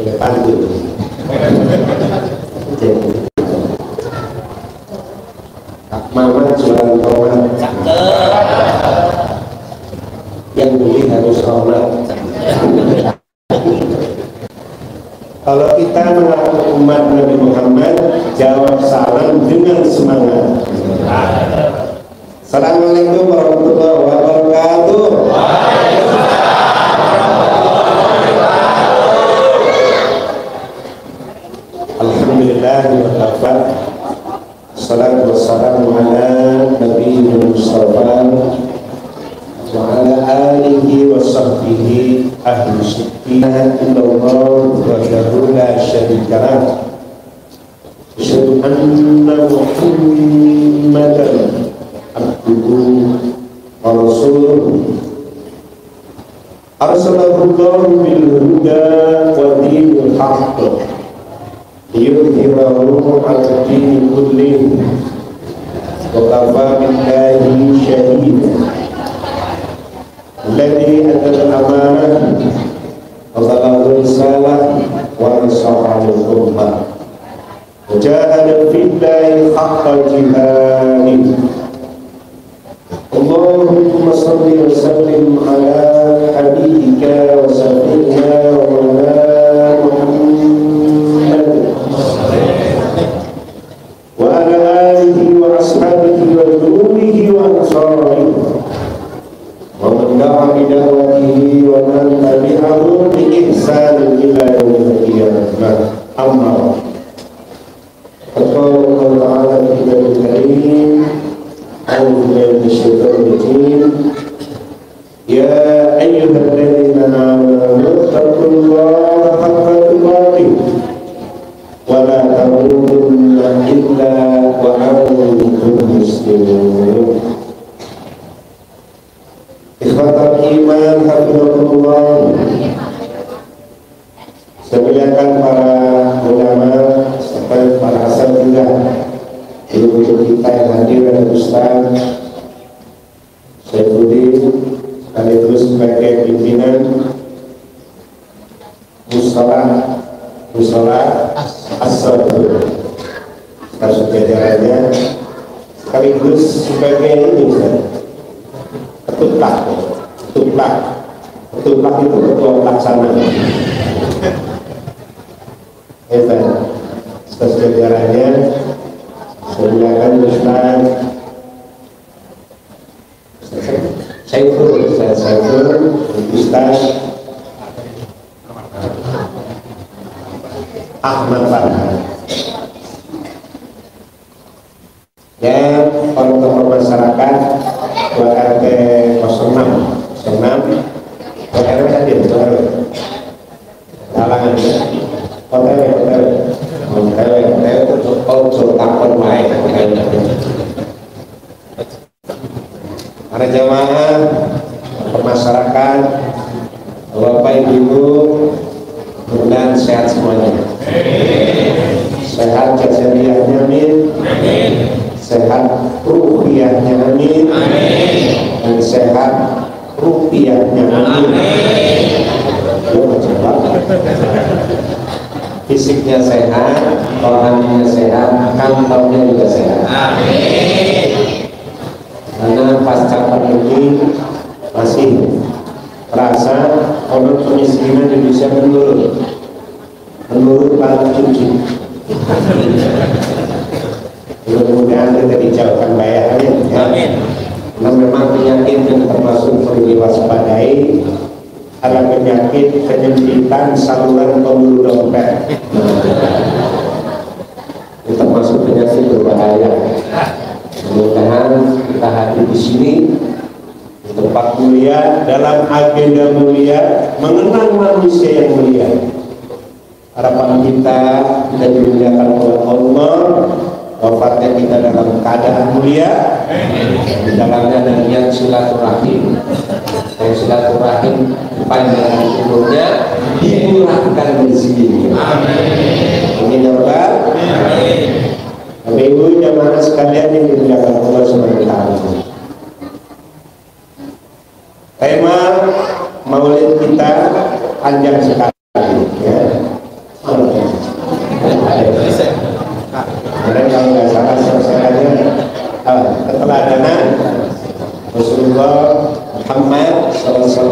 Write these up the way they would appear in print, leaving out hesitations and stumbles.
boleh pantun. Kak Mamat jualan tomat, yang beli harus hormat. Kalau kita mengaku umat Nabi Muhammad, jawab salam dengan semangat. Assalamualaikum warahmatullahi wabarakatuh. Alhamdulillah wa kafa. Assalatu wassalamu ala nabiyil mustafa wa ala alihi wa sahbihi ahli syukrina illallah wa la syarika lah. Asyhadu anna Muhammadan abduhu wa rasuluhu arsalahu bil huda wa dinil haqq liyudhhirahu 'ala dini kullih wa kafa billahi shahida. Alladhi adal amanah wa balagha risalah wa nasaha al-ummah wa jahada fillahi haqqa jihadih. Allahumma salli wa sallim ala habibika wa sayyidina wa maulana Muhammad wa ala alihi wa ashabihi wa dhurrihi wa ansarihi wa man da'a bi da'watihi wa man tabi'ahu bi ihsan ila yaumil qiyamah. Amma ba'du. Qala Allah ta'ala fi karim أعوذ بالله من الشيطان الرجيم يا أيها الذين آمنوا اتقوا الله حق تقاته ولا تموتن إلا وأنتم مسلمون. Ikhwatal iman hafizakumullah. Saya muliakan para ulama serta para asatidz guru kita yang hadir dan Ustaz Saifuddin sekaligus sebagai pimpinan Musola As-Sabur serta jajarannya, sekaligus sebagai ini ketuplak itu ketua pelaksana serta jajarannya. Silakan Ustaz Saiful Ustaz Ahmad Farhan. Ya, para tokoh masyarakat RT 06 RW hadir, kalangan para jamaah, masyarakat, Bapak Ibu, mudah-mudahan sehat semuanya. Sehat jasadiahnya amin, sehat ruhiyahnya amin, dan sehat rupiahnya amin. Fisiknya sehat, rohaninya sehat, kantongnya juga sehat. Amin. Karena pasca pandemi masih terasa kalau kemiskinan di Indonesia menurun paling tinggi. Mudah-mudahan kita dijauhkan bahayanya. Amin. Karena memang penyakit yang termasuk perlu diwaspadai adalah penyakit penyempitan saluran pembuluh dompet. Itu termasuk penyakit berbahaya. Mudah-mudahan kita hadir di sini di tempat mulia dalam agenda mulia mengenang manusia yang mulia. Harapan kita dimuliakan oleh Allah, wafatnya kita dalam keadaan mulia, di dalamnya ada niat silaturahim. Dan silaturahim panjang umurnya dimurahkan rezeki. Amin. Ya Rabbal alamin. Bapak Ibu jamaah sekalian yang dimuliakan Allah Subhanahu wa taala. Tema maulid kita panjang sekali ya. Kemarin kalau nggak salah selesainya keteladanan Rasulullah Muhammad SAW,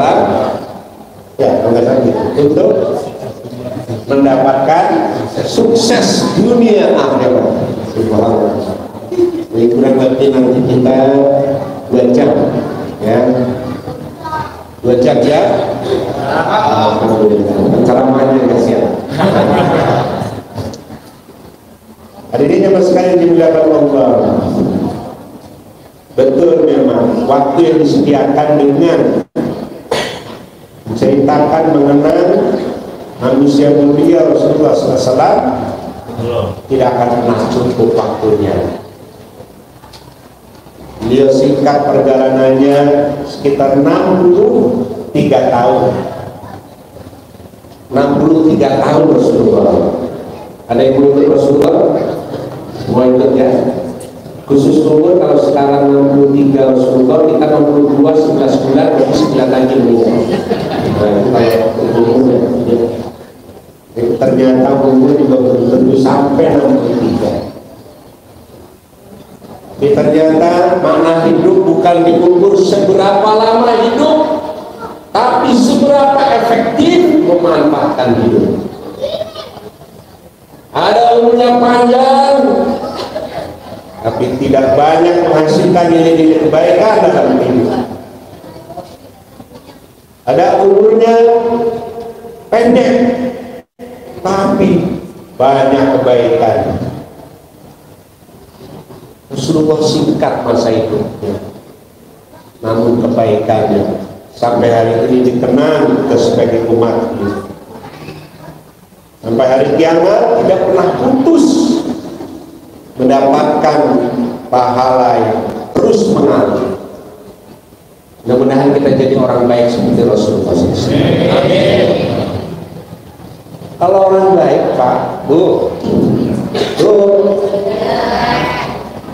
ya kalau nggak salah gitu, untuk mendapatkan sukses dunia akhirat. Subhanallah. Jadi kurang lebih nanti kita 2 jam, ya 2 jam ya. Alhamdulillah. Ceramahnya nggak siap. Hadirin yang sekalian dimuliakan Allah, betul memang waktu yang disediakan dengan menceritakan mengenai manusia mulia Rasulullah SAW tidak akan pernah cukup waktunya. Beliau singkat perjalanannya sekitar 63 tahun. 63 tahun Rasulullah. Ada yang mau ikut Rasulullah? Semua ikut ya. Khusus umur kalau sekarang 63 Rasulullah, kita 62 11 bulan, berarti 9 lagi umur. Nah, itu kayak umurnya. Ternyata umur juga belum tentu sampai 63. Tapi ternyata makna hidup bukan diukur seberapa lama hidup, tapi seberapa efektif memanfaatkan hidup. Ada umurnya panjang, tapi tidak banyak menghasilkan nilai-nilai kebaikan dalam hidup. Ada umurnya pendek, tapi banyak kebaikan. Rasulullah singkat masa hidupnya, namun kebaikannya sampai hari ini dikenang kita sebagai umatnya. Sampai hari kiamat tidak pernah putus mendapatkan pahala yang terus mengalir. Mudah-mudahan kita jadi orang baik seperti Rasulullah SAW. Kalau orang baik, Pak, Bu,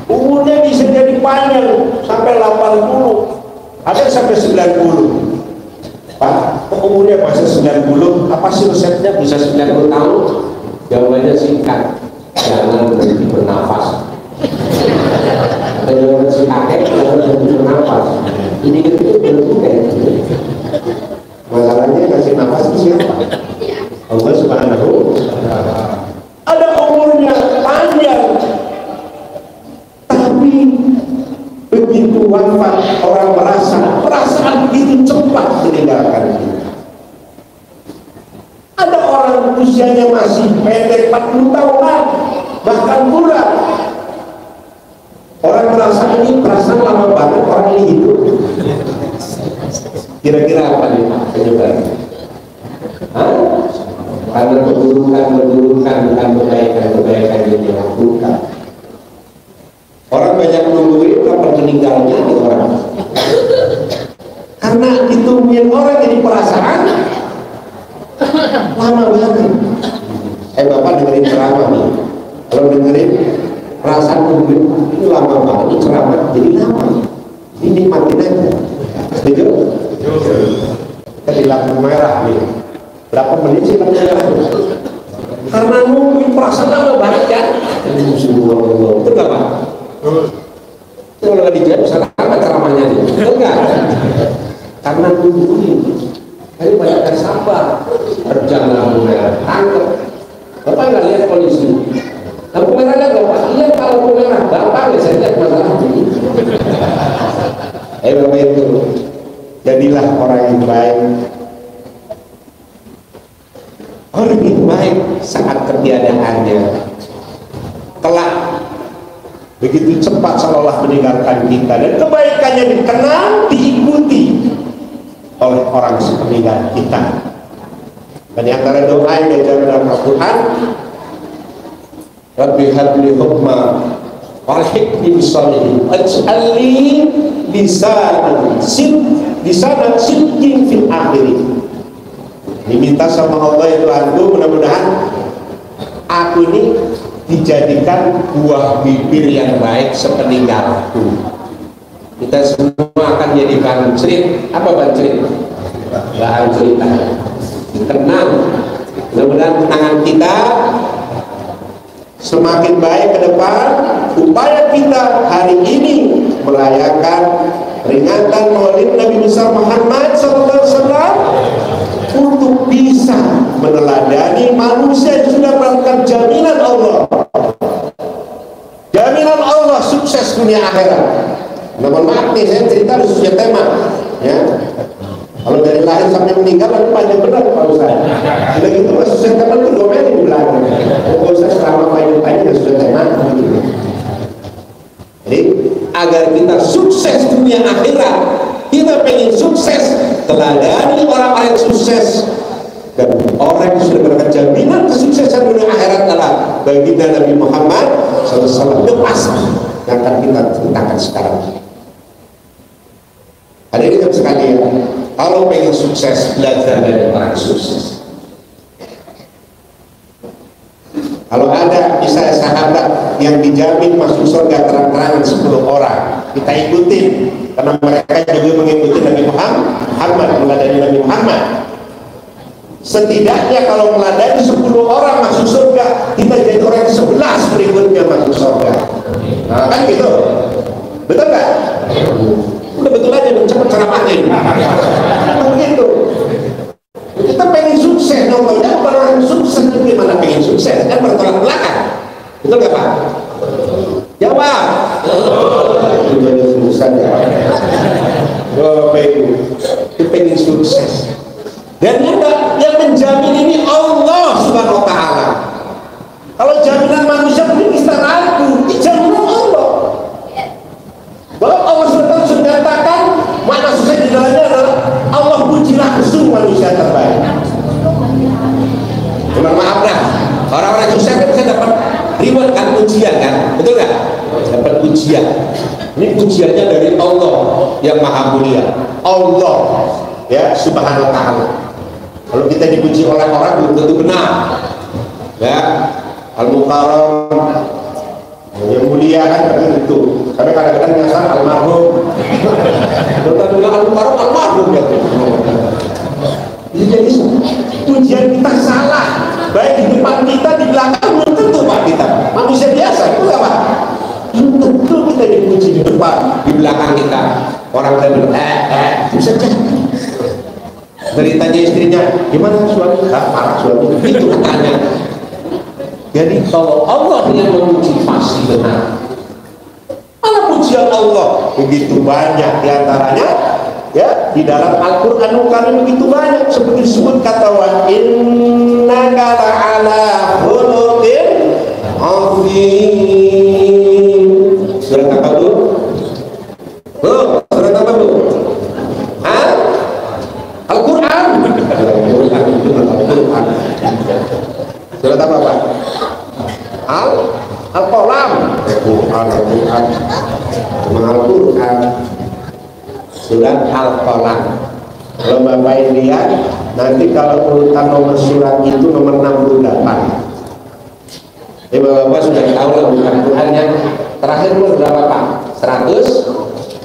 umurnya bisa jadi panjang sampai 80, ada sampai 90. Pak, umurnya masa 90, apa sih resepnya bisa 90 tahun? Jawabannya singkat, jangan berhenti bernafas. Jawaban si kakek, jangan berhenti bernafas. Ini itu berhenti kayak gitu. Masalahnya kasih nafas itu siapa? Allah Subhanahu wa ta'ala. Ada umurnya panjang, tapi begitu wafat orang merasa perasaan begitu cepat meninggalkan kita. Ada orang usianya masih pendek 40 tahun, bahkan kurang. Orang merasa ini perasaan lama banget orang ini hidup. Kira-kira apa nih Pak penyebabnya? Karena keburukan bukan kebaikan yang dilakukan. Orang banyak nungguin kapan meninggalnya di orang. Karena ditungguin orang jadi perasaan lama banget. Bapak dengerin ceramah nih. Kalau dengerin perasaan nungguin ini lama banget, ini ceramah jadi lama. Ini nikmatin aja. Setuju? Kita di lampu merah nih. Berapa menit sih lampu merah? Karena nungguin perasaan lama banget kan? Itu nggak Pak? Itu kalau nggak dijawab salah apa ceramahnya nih? Enggak. Karena nungguin. Tapi banyak yang sabar. Terjang lampu merah, tangkep. Bapak nggak lihat polisi? Lampu merahnya nggak Pak? Iya kalau lampu merah. Bapak nggak saya lihat masalah ini. Bapak itu jadilah orang yang baik. Orang yang baik saat ketiadaannya telah begitu cepat seolah meninggalkan kita, dan kebaikannya dikenal, diikuti oleh orang sepeninggal kita. Dan di antara doa yang diajarkan dalam Al-Quran, Rabbi habli hukma walhikmi bisalihin waj'alni lisanan sidqin fil akhirin. Diminta sama Allah itu Tuhanku, mudah-mudahan aku ini dijadikan buah bibir yang baik sepeninggalku. Kita semua akan jadikan cerit. Apa bang cerit? Bahan cerita. Tenang, Mudah-mudahan tangan kita semakin baik ke depan, upaya kita hari ini merayakan peringatan Maulid Nabi besar Muhammad SAW untuk bisa meneladani manusia yang sudah melakukan jaminan Allah. Jaminan Allah sukses dunia akhirat. Nah, mohon maaf nih, saya cerita khususnya tema, ya. Kalau dari lahir sampai meninggal, lalu panjang benar Pak Ustaz. Sudah gitu, sukses tema itu domain di belakang. Pak Ustaz selama panjang dan sudah tema. Jadi, agar kita sukses dunia akhirat, kita pengen sukses, teladani orang-orang yang sukses. Dan orang yang sudah mendapatkan jaminan kesuksesan dunia akhirat adalah baginda Nabi Muhammad SAW. Lepas yang akan kita ceritakan sekarang. Hadirin sekalian, kalau pengen sukses, belajar dari orang sukses. Kalau ada misalnya sahabat yang dijamin masuk surga terang-terangan 10 orang, kita ikutin karena mereka juga mengikuti Nabi Muhammad, meladani Nabi Muhammad. Setidaknya kalau meladani 10 orang masuk surga, kita jadi orang 11 berikutnya masuk surga. Nah, kan gitu. Betul nggak? Udah betul aja, cepat ceramahin. Begitu. Kita pengen sukses, contohnya orang sukses itu gimana pengen sukses? Kan bertolak belakang. Betul nggak Pak? Jawab. Itu jadi susah ya. Itu pengen sukses. Dan yang menjamin ini Allah Subhanahu wa Ta'ala. Kalau jaminan manusia mungkin kita ragu, ini jaminan Allah. Bahwa Allah sudah katakan mana sukses di dalamnya adalah Allah pujilah kesuruh manusia terbaik. Maaf dah, orang-orang sukses kan bisa dapat reward kan, pujian kan, betul nggak? Dapat pujian. Ini pujiannya dari Allah yang maha mulia, Allah ya Subhanahu wa Ta'ala. Kalau kita dipuji oleh orang belum tentu benar, ya. Al-Mukarram yang mulia kan begitu. Karena kadang-kadang nyasar almarhum. Kita bilang Al-Mukarram almarhum ya. Jadi pujian kita salah, baik di depan kita, di belakang belum tentu Pak kita. Manusia biasa itu nggak Pak? Belum tentu kita dipuji di depan, di belakang kita. Orang lain bilang bisa jadi. Beritanya istrinya, gimana suami? Marah suami. Itu katanya. Jadi kalau Allah yang memuji pasti benar. Mana pujian Allah begitu banyak diantaranya, ya di dalam Al-Quranul Karim begitu banyak seperti disebut kata wa innaka la'ala khuluqin azim. Surat apa dulu? Surat apa dulu? Al-Quran. Surat apa Pak? Al-Qalam. Al-Quran. Al-Quran. Surat Al-Qalam. Kalau Bapak lihat, nanti kalau urutan nomor surat itu nomor 68. Bapak sudah tahu lah bukan Quran yang terakhir nomor berapa Pak? 114.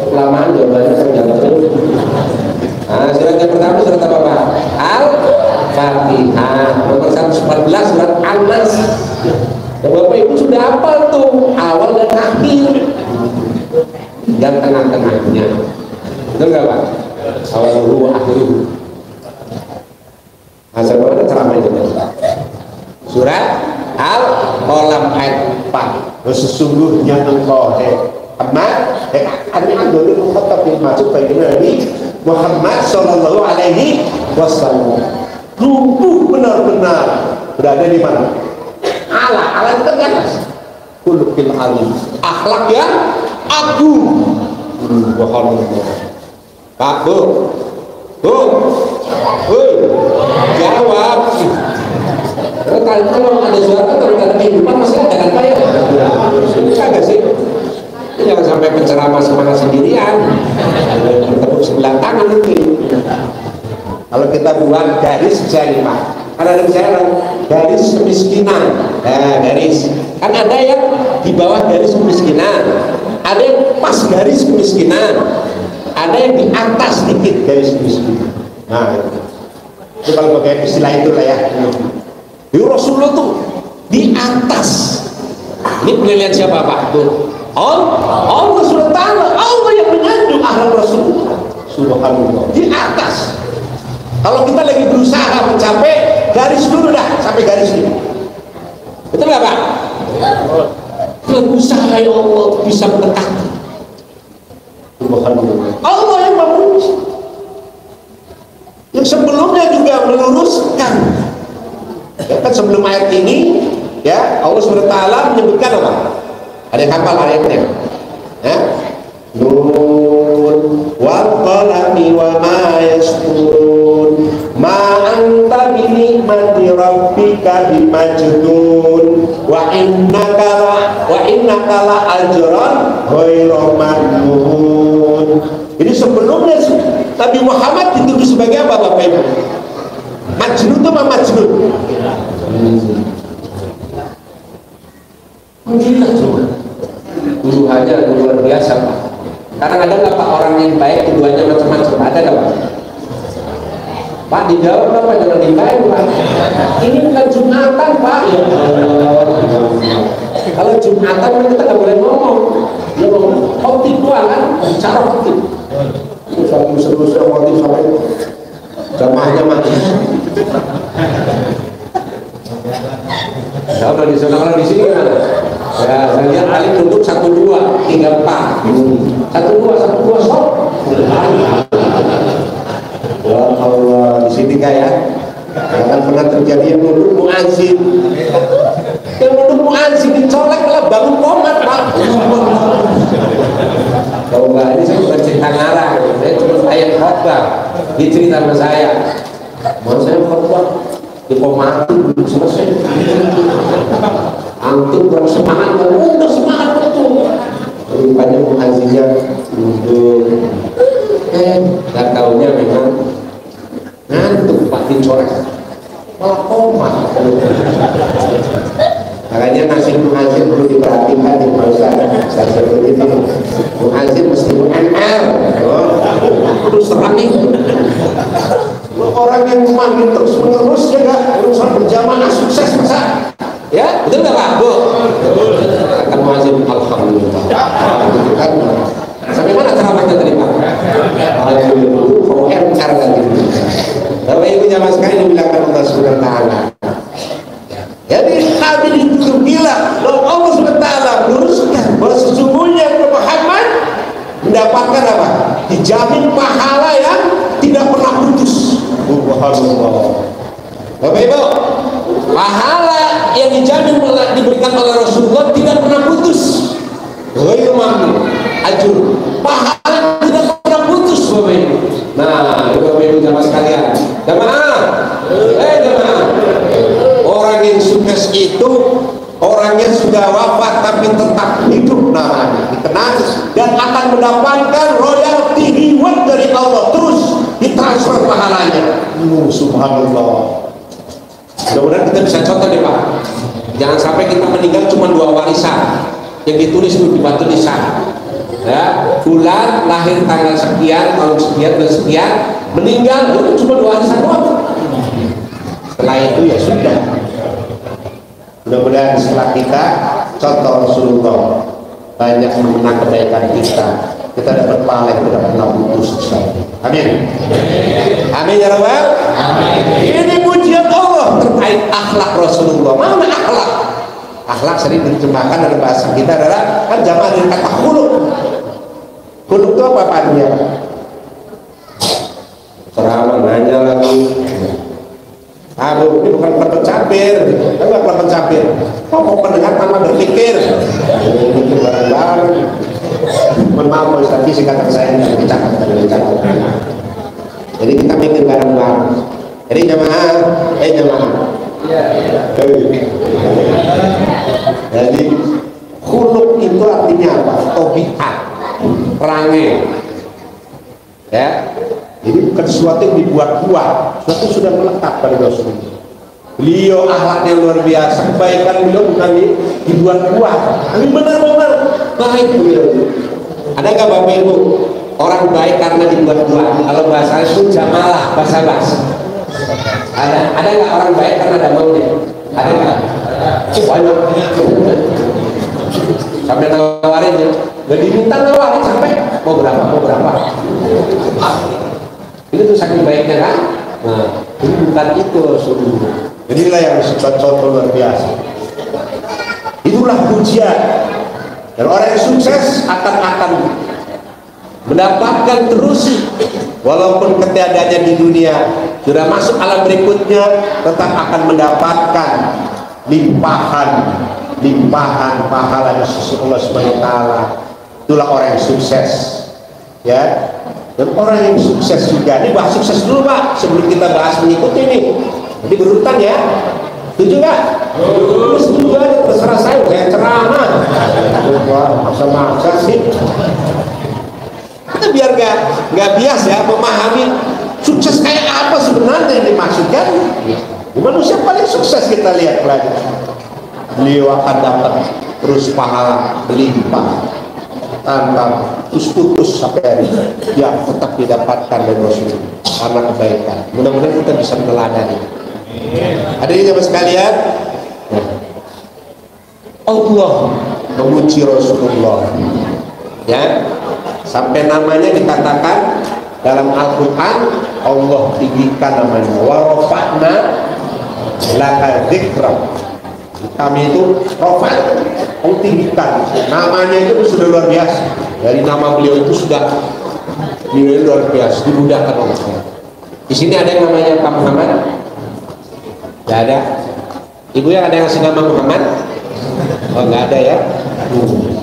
Kelamaan jawabannya saya nggak tahu. Nah, surat yang pertama surat apa Pak? Al-Fatihah. Nomor 114 surat An-Nas. Dan Bapak Ibu sudah hafal tuh awal dan akhir dan tengah-tengahnya. Betul nggak Pak? Awal dulu, akhir dulu. Asal mana ceramah itu? Surat Al-Qalam ayat 4. Sesungguhnya engkau masuk bagi Nabi Muhammad Sallallahu Alaihi Wasallam lumpuh benar-benar berada di mana? Allah itu kan kulukil alim, akhlak yang agung. Pak Bu, jawab. Kalau ada suara kalau ada kehidupan masih ada kan Pak ya? Enggak sih? Jangan sampai penceramah semangat sendirian, bertepuk sebelah tangan nanti. Kalau kita buat garis jari Pak, kan ada misalnya garis kemiskinan, garis. Kan ada yang di bawah garis kemiskinan, ada yang pas garis kemiskinan, ada yang di atas sedikit garis kemiskinan. Nah, Itu kalau pakai istilah itu lah ya. Rasulullah tuh di atas. Ini penilaian siapa Pak? Allah SWT, Allah yang menyanjung akhlak Rasulullah. Subhanallah. Di atas. Kalau kita lagi berusaha mencapai garis dulu dah, sampai garis ini. Betul nggak Pak? Berusaha ya Allah bisa mendekati. Subhanallah. Allah yang memuji. Yang sebelumnya juga meluruskan. Ya kan sebelum ayat ini, ya Allah SWT menyebutkan apa? Ada yang hafal ayatnya? Ya? Nun wal qalami wa ma yasturun ma anta bi ni'mati rabbika bimajnun wa innaka la ajran ghairu mamnun. Jadi sebelumnya Nabi Muhammad dituduh sebagai apa Bapak Ibu? Majnun itu apa majnun? Gila cuma tuduhannya luar biasa Pak. Karena ada nggak Pak orang yang baik tuduhannya macam-macam? Ada nggak Pak? Pak dijawab apa jangan dibaik Pak? Ini bukan Jumatan Pak. Ya kalau Jumatan kita nggak boleh ngomong. Ya ngomong khotib doang kan, cara khotib. Satu seterusnya khotib sampai jamaahnya mati. Kalau di sana, kalau di sini gimana? Ya, saya lihat kali duduk 1, 2, 3, 4. 1, 2, stop. Ya Allah, di sini kayak akan pernah terjadi yang duduk muazzin. Yang duduk muazzin dicolek malah bangun komat Pak. Kalau enggak, ini saya bukan cerita ngarang, saya cuma ayat khotbah. Dia cerita sama saya. Mau saya khotbah di komati belum selesai. Antum kurang semangat, udah semangat betul. Rupanya muazzinnya duduk. Gak taunya memang ngantuk Pak dicorek. Malah komat. Makanya nasib muazzin perlu diperhatikan di Pak Ustaz seperti itu. Muazzin mesti ML. Terus terang itu. Orang yang memanggil terus menerus ya gak urusan berjamaah sukses masa ya betul nggak Pak Bu? Akan muazzin alhamdulillah. Sampai mana ceramahnya tadi Pak? Alhamdulillah. Kau encar lagi. Bapak Ibu jamaah sekalian dibilangkan Allah Subhanahu wa taala. Jadi Nabi dituduh gila. Lalu Allah Subhanahu wa taala meluruskan bahwa sesungguhnya Muhammad mendapatkan apa? Dijamin pahala yang tidak pernah putus. Bapak Ibu, pahala yang dijamin diberikan oleh Rasulullah tidak pernah putus. Ghairu mamnun, ajur. Pahala tidak pernah putus Bapak Ibu. Nah, Bapak Ibu jamaah sekalian, jamaah. Orang yang sukses itu orangnya sudah wafat tapi tetap hidup namanya dikenal dan akan mendapatkan royalti reward dari Allah terus ditransfer pahalanya. Subhanallah. Mudah-mudahan kita bisa contoh deh Pak. Jangan sampai kita meninggal cuma 2 warisan yang ditulis di batu nisan. Ya, bulan lahir tanggal sekian, tahun sekian, dan sekian, meninggal itu cuma 2 warisan doang. Setelah itu ya sudah. Mudah-mudahan setelah kita contoh Rasulullah banyak mengenang kebaikan kita dapat pahala yang tidak pernah putus. Amin. Amin ya Rabbal. Ini pujian Allah terkait akhlak Rasulullah. Mana akhlak? Akhlak sering diterjemahkan dalam bahasa kita adalah kan jamaah dari kata khuluq. Khuluq itu apa artinya? Ceramah nanya lagi. Aduh, ini bukan pencapir, enggak pencapir. Mau pendengar tanpa berpikir. Mikir bareng-bareng. Maaf Ustaz, singkatan saya tidak dicatat. Jadi kita mikir bareng-bareng. Jadi jamaah. Jadi khuluq itu artinya apa? Tabiat, perangai. Ya. Jadi bukan sesuatu yang dibuat-buat, sesuatu sudah melekat pada Rasulullah. Beliau akhlaknya luar biasa, kebaikan beliau bukan dibuat-buat, tapi benar-benar baik beliau. Ada nggak Bapak Ibu orang baik karena dibuat-buat? Kalau bahasa itu jamalah, bahasa basi. Ada nggak orang baik karena ada maunya? Ada nggak? Banyak. Sampai nawarin ya, nggak diminta nawarin sampai mau berapa. Itu tuh saking baiknya kan? Nah, ini bukan itu sungguh. Inilah yang contoh luar biasa. Itulah pujian. Dan orang yang sukses akan mendapatkan terus, walaupun ketiadanya di dunia sudah masuk alam berikutnya, tetap akan mendapatkan limpahan pahala dari sisi Allah Subhanahu wa taala. Itulah orang yang sukses, ya. Dan orang yang sukses juga, ini bahas sukses dulu Pak sebelum kita bahas mengikuti ini. Jadi berurutan ya. Setuju nggak? Setuju aja, terserah saya ceramah. Masa sih. Kita biar nggak bias ya memahami sukses kayak apa sebenarnya yang dimaksudkan. Manusia paling sukses kita lihat lagi. Beliau akan dapat terus pahala berlimpah tanpa putus sampai hari yang tetap didapatkan dari Rasul karena kebaikan. Mudah-mudahan kita bisa meneladani. Hadirin jemaah sekalian, Allah memuji Rasulullah, ya, sampai namanya dikatakan dalam Al-Quran, Allah tinggikan namanya, wa rafa'na laka dzikra. Kami itu rafa'na, Allah tinggikan namanya, itu sudah luar biasa. Dari nama beliau itu sudah luar biasa, dimudahkan oleh Allah. Di sini ada yang namanya Pak Muhammad? Tidak ada. Ibu yang ada yang ngasih nama Muhammad? Oh, nggak ada ya.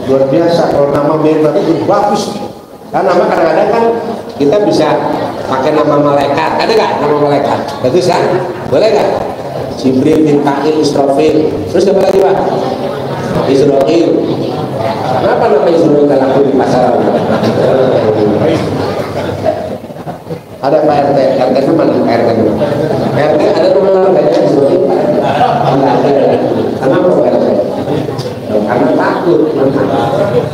Luar biasa kalau nama Muhammad itu bagus. Karena nama kadang-kadang kan kita bisa pakai nama malaikat. Ada nggak nama malaikat? Bagus kan? Boleh nggak? Jibril, Mikail, Israfil. Terus apa lagi Pak? Israfil. Kenapa nama Israfil nggak laku di pasaran? Ada Pak RT, RT itu mana? RT ada nomor RT Israfil? Enggak ada. Kenapa Pak RT? Karena takut.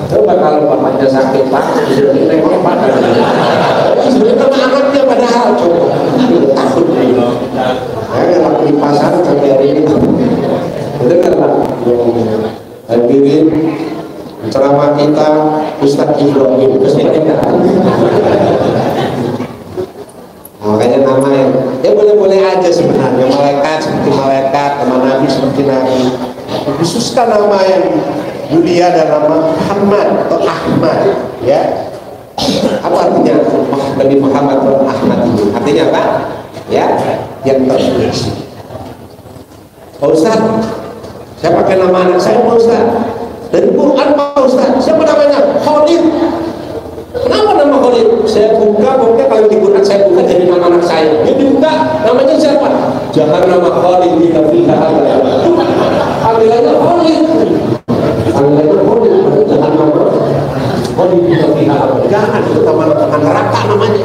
Coba kalau bapaknya sakit Pak, ini nengok Pak. Sebenarnya sama anaknya padahal coba. Takut. Saya kalau di pasar sampai hari ini. Betul kan Pak? Hadirin ceramah kita Ustadz Ibrahim. Makanya nama yang ya boleh-boleh aja sebenarnya, malaikat seperti malaikat, teman Nabi seperti Nabi. Khususkan nama yang mulia dan nama Muhammad atau Ahmad, ya. Apa artinya Nabi Muhammad atau Ahmad itu? Artinya apa? Ya, yang terpuji. Pak Ustadz, saya pakai nama anak saya Pak Ustadz. Dari Quran Pak Ustadz, siapa namanya? Khalid. Kenapa nama Khalid? Saya buka, pokoknya kalau di Quran saya buka jadi nama anak saya. Dia dibuka, namanya siapa? Jangan nama Khalid di fiha ada. Panggilannya Khalid. Panggilannya Khalid, jangan nama Khalid di fiha ada. Jangan, itu teman-teman neraka namanya.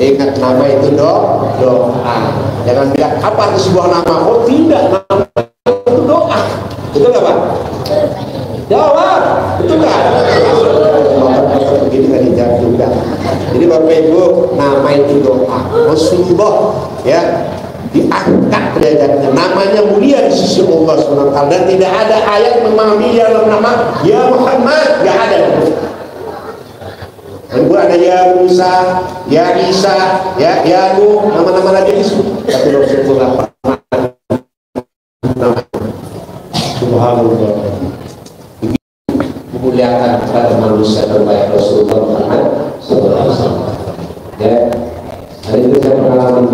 Ingat nama itu doa. Jangan bilang apa itu sebuah nama. Oh tidak, nama itu doa. Betul nggak Pak? Jawab, betul nggak? Begini kan dijawab juga. Jadi Bapak Ibu, nama itu doa. Rasulullah ya diangkat derajatnya, namanya mulia di sisi Allah SWT, dan tidak ada ayat memahami dalam nama ya Muhammad, nggak ada. Dan gua ada ya Musa, ya Isa, ya Nuh, nama-nama lagi disebut. Tapi Rasulullah pernah. Subhanallah. Memuliakan kepada manusia terbaik Rasulullah Muhammad SAW. Ya, hari itu saya pengalaman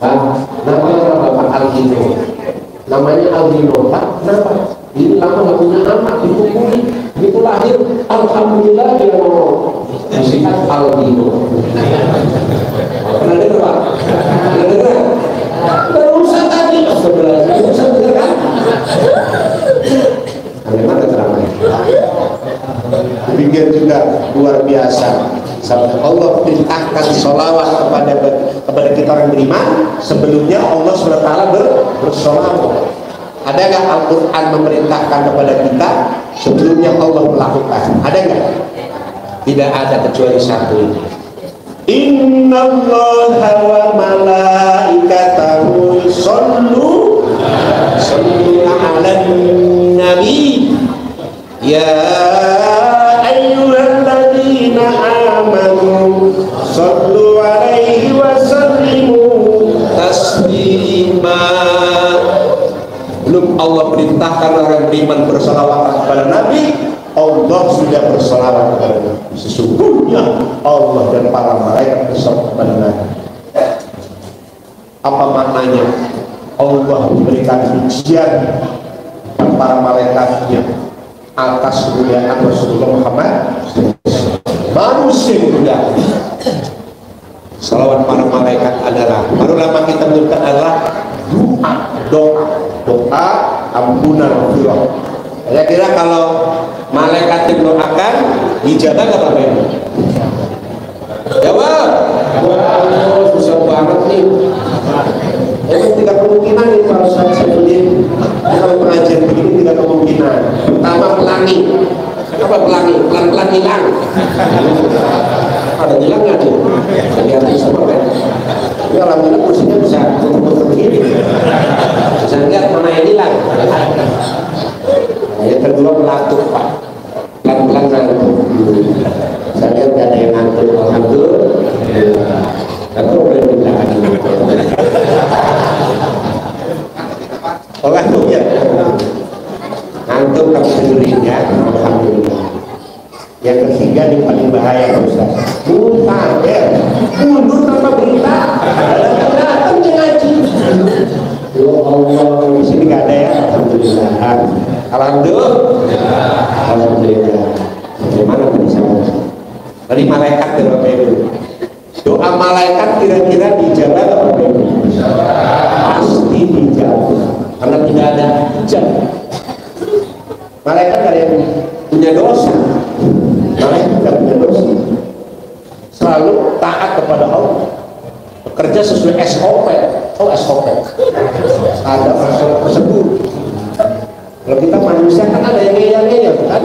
Pak, namanya Bapak Aldino, namanya Aldino Pak, kenapa? Ini lama nggak punya anak, dipukuli, begitu lahir, alhamdulillah dia mau disingkat Aldino. Pernah dengar Pak? Pernah dengar? Berusaha tadi, berusaha bener kan? Bagaimana ceramahnya? Demikian juga luar biasa. Sampai Allah perintahkan sholawat kepada kita orang beriman. Sebelumnya Allah SWT bersolawat. Ada nggak Al-Quran memerintahkan kepada kita sebelumnya Allah melakukan? Ada nggak? Tidak ada kecuali satu ini. Innallaha wa malaikatahu yusholluna 'alan nabi ya ayyuhalladzina amanu shollu 'alaihi wa sallimu taslima. Belum Allah perintahkan orang beriman bersalawat kepada Nabi, Allah sudah bersalawat kepada Nabi. Sesungguhnya Allah dan para malaikat bersalawat kepada Nabi. Apa maknanya? Allah memberikan pujian kepada para malaikatnya atas kemuliaan Rasulullah Muhammad, manusia mulia. Salawat para malaikat adalah, baru lama kita menyebutkan adalah doa ampunan Allah. Saya kira kalau malaikat yang doakan dijaga nggak Bapak Ibu? Jawab. Wah, susah banget nih. Tiga kemungkinan nih kalau saya sebutin kalau pengajian begini, tiga kemungkinan. Pertama, pelangi. Apa pelangi? Pelan-pelan hilang. Ada hilang nggak tuh? Lihat semua kan? Ya alhamdulillah kursinya bisa tutup begini. Bisa lihat mana yang hilang. Yang kedua, melatuk Pak. Pelan-pelan ngantuk. Saya lihat nggak ada yang ngantuk. Alhamdulillah. Tapi boleh minta oh ngantuk ya? Ngantuk tapi sendirinya. Alhamdulillah. Yang ketiga ini paling bahaya Ustaz. Mundur tanpa berita. Datang ngaji. Ya Allah, di sini nggak ada ya. Alhamdulillah. Alhamdulillah. Bagaimana bisa? Dari malaikat dari Bapak Ibu. Doa malaikat kira-kira dijaga atau Bapak Ibu? Pasti dijaga. Karena tidak ada hujat. Malaikat ada yang punya dosa. Malaikat tidak punya dosa. Selalu taat kepada Allah. Bekerja sesuai SOP. Oh SOP. Ada prosedur. Kalau kita manusia kan ada yang ngeyel-ngeyel kan?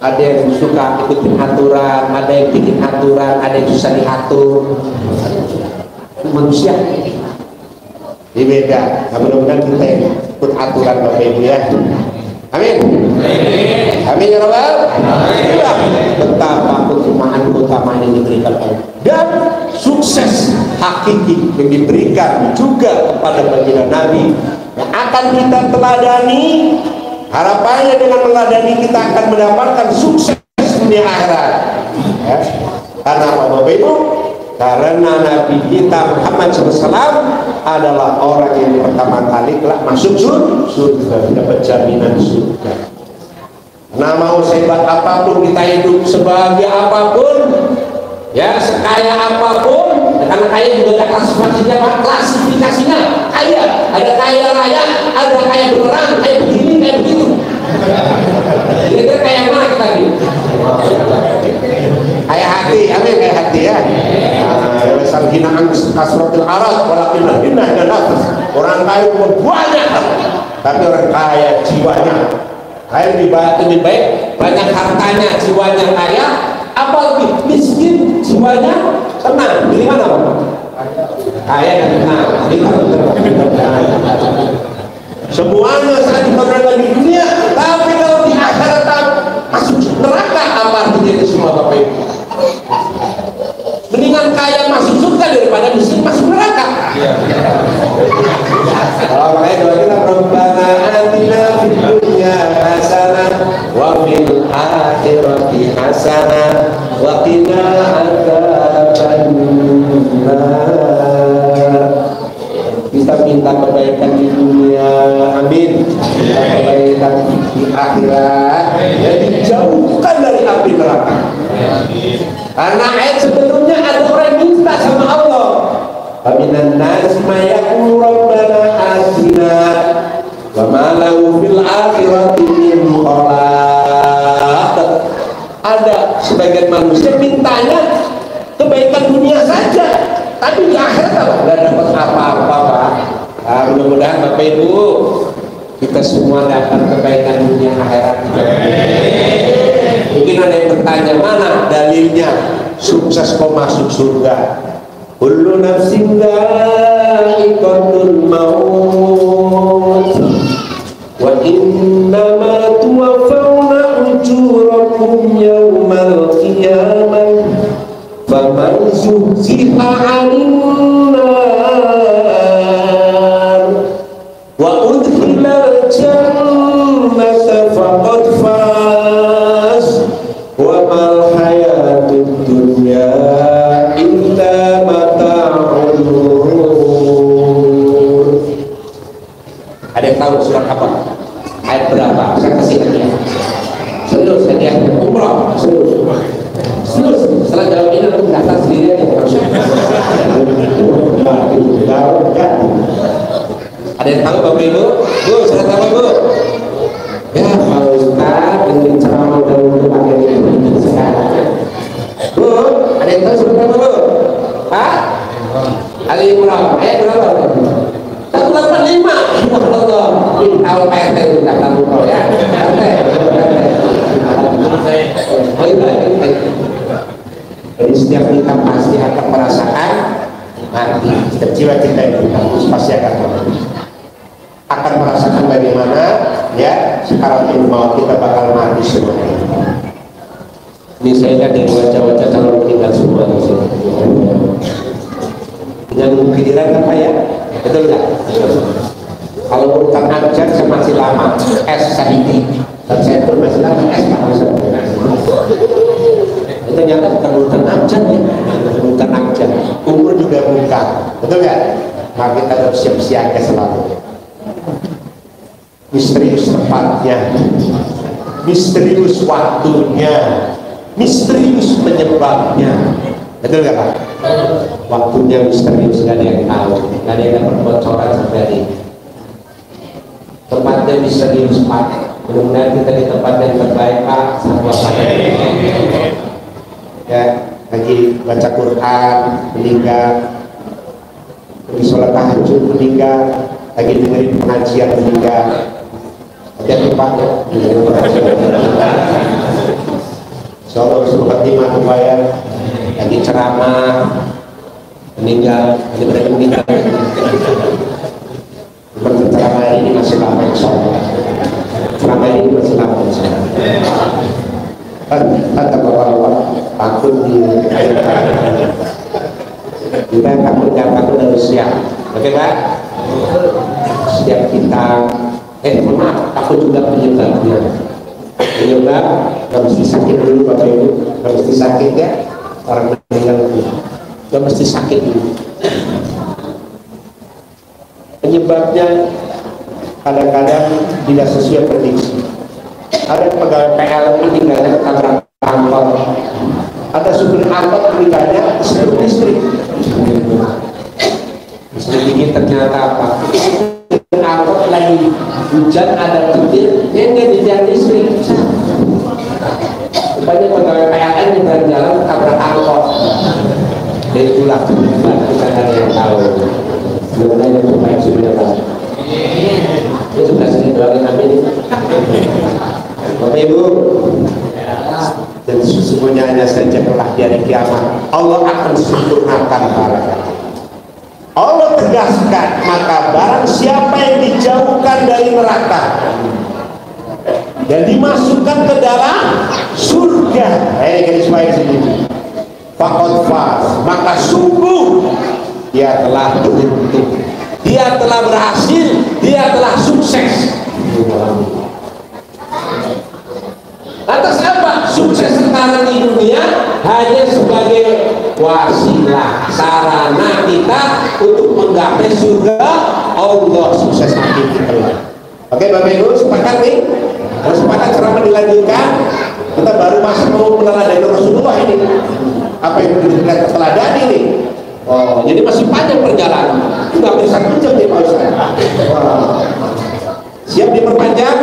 Ada yang suka ikutin aturan, ada yang bikin aturan, ada yang susah diatur. Manusia. Ini beda. Nah, mudah-mudahan kita ikut aturan Bapak Ibu ya. Amin. Amin ya Rabbal. Betapa keutamaan yang diberikan Allah dan sukses hakiki yang diberikan juga kepada baginda Nabi yang akan kita teladani. Harapannya dengan meladani kita akan mendapatkan sukses dunia akhirat. Ya. Karena apa Bapak Ibu? Karena Nabi kita Muhammad SAW adalah orang yang pertama kali telah masuk surga, dapat jaminan surga. Nah mau sehebat apapun kita hidup sebagai apapun, ya sekaya apapun, karena kaya juga ada klasifikasinya. Kaya, ada kaya raya, ada kaya beneran, kaya begini, kaya begitu. Kira-kira kaya mana kita ini? Kaya hati, amin, kaya hati ya. Sang hinaan kasratul arad, walakin hinah dan nafas. Orang kaya banyak, tapi orang kaya jiwanya. Kaya lebih baik, banyak hartanya, jiwanya kaya. Apa lebih miskin, jiwanya tenang. Pilih mana Pak? Kaya dan tenang. Semuanya saat diperlukan di dunia, tapi kalau di akhirat masuk neraka, apa artinya itu semua Bapak Ibu? Mendingan kaya masuk surga daripada miskin masuk neraka. Kalau makanya doa kita Rabbana atina fid dunya hasanah wa fil akhirati hasanah wa qina adzabannar. Kita minta kebaikan di dunia, amin. Kebaikan di akhirat, dan dijauhkan dari api neraka. Karena ayat sebelumnya ada orang minta sama Allah. Aminan nas mayaqulu rabbana atina wa ma lahu fil akhirati min khalaq. Ada sebagian manusia mintanya kebaikan dunia saja, tapi di akhirat nggak dapat apa-apa Pak. Nah, mudah-mudahan Bapak Ibu kita semua dapat kebaikan dunia akhirat. Mungkin Mungkin ada yang bertanya, mana dalilnya sukses kok masuk surga? Kullu nafsin dha'iqatul maut wa innama tuwaffawna ujurakum yawmal qiyamah faman zuhziha 'anil nar wa udkhilal jannata faqad faz wa mal hayatud dunya illa mata'ul ghurur. Ada yang tahu surat apa? Ayat berapa? Saya kasih hadiah. Serius hadiah umrah, serius. Setelah jawab ini aku datang sendiri aja. Ada yang tahu Bapak Ibu? Bu, sudah tahu Bu? Ya Pak Ustaz, dengan ceramah dan untuk pakai ini sekarang. Bu, ada yang tahu sudah tahu Bu? Pak? Ali Imran, ayat berapa? 185. Allah, tahu PRT sudah tahu ya. Jadi setiap kita pasti akan merasakan mati. Setiap jiwa kita itu pasti akan merasakan bagaimana ya sekarang mau kita bakal mati semua. Ini saya lihat dari wajah-wajah calon meninggal semua di sini. Dengan pikiran apa ya? Betul nggak? Kalau urutan ajar saya masih lama, S Sahidi, dan saya pun masih lama S Pak Ustaz. Ternyata bukan urutan ajar ya, urutan ajar. Umur juga bukan, betul nggak? Maka kita harus siap-siap selalu. Misterius tempatnya, misterius waktunya, misterius penyebabnya, betul nggak Pak? Waktunya misterius, nggak ada yang tahu, nggak ada yang dapat bocoran sampai hari ini. Tempatnya misterius Pak, mudah-mudahan kita di tempat yang terbaik Pak. Sama Pak ya, lagi baca Quran meninggal, lagi sholat tahajud meninggal, lagi dengerin pengajian meninggal. Jadi Pak ya, insyaallah surat 5 kebayar, lagi ceramah meninggal, lagi meninggal. Ceramah ini masih lama insyaallah. Ceramah ini masih lama insyaallah. Kata bapak-bapak takut kita takut harus siap. Oke Pak? Setiap kita maaf, takut juga penyebabnya. Penyebab nggak mesti sakit dulu Bapak Ibu, nggak mesti sakit ya orang meninggal dulu, nggak mesti sakit dulu. Penyebabnya kadang-kadang tidak sesuai prediksi. Ada pegawai PLN meninggalnya ketabrak angkot, ada supir angkot meninggalnya sebelum listrik. Listrik ini ternyata apa? Angkot lagi hujan ada petir, dia nggak ditiang listrik. Rupanya pegawai PLN di jalan ketabrak angkot. Dan itulah penyebab kita ada yang tahu. Sebenarnya yang terbaik sudah tahu. Ini sudah sering doain amin. Bapak Ibu, dan sesungguhnya hanya saja telah di hari kiamat Allah akan sempurnakan barakah. Allah tegaskan, maka barang siapa yang dijauhkan dari neraka dan dimasukkan ke dalam surga, garis bawah sini, faqad faz, maka sungguh dia telah beruntung, dia telah berhasil, dia telah sukses. Atas apa? Sukses sekarang di dunia hanya sebagai wasilah, sarana kita untuk menggapai surga Allah. Sukses nanti kita. Oke Bapak Ibu, sepakat nih? Kalau sepakat ceramah dilanjutkan, kita baru masuk mau meneladani Rasulullah ini. Apa yang kita teladani nih? Oh, jadi masih panjang perjalanan. Nggak bisa jam nih Pak Ustaz. Siap diperpanjang?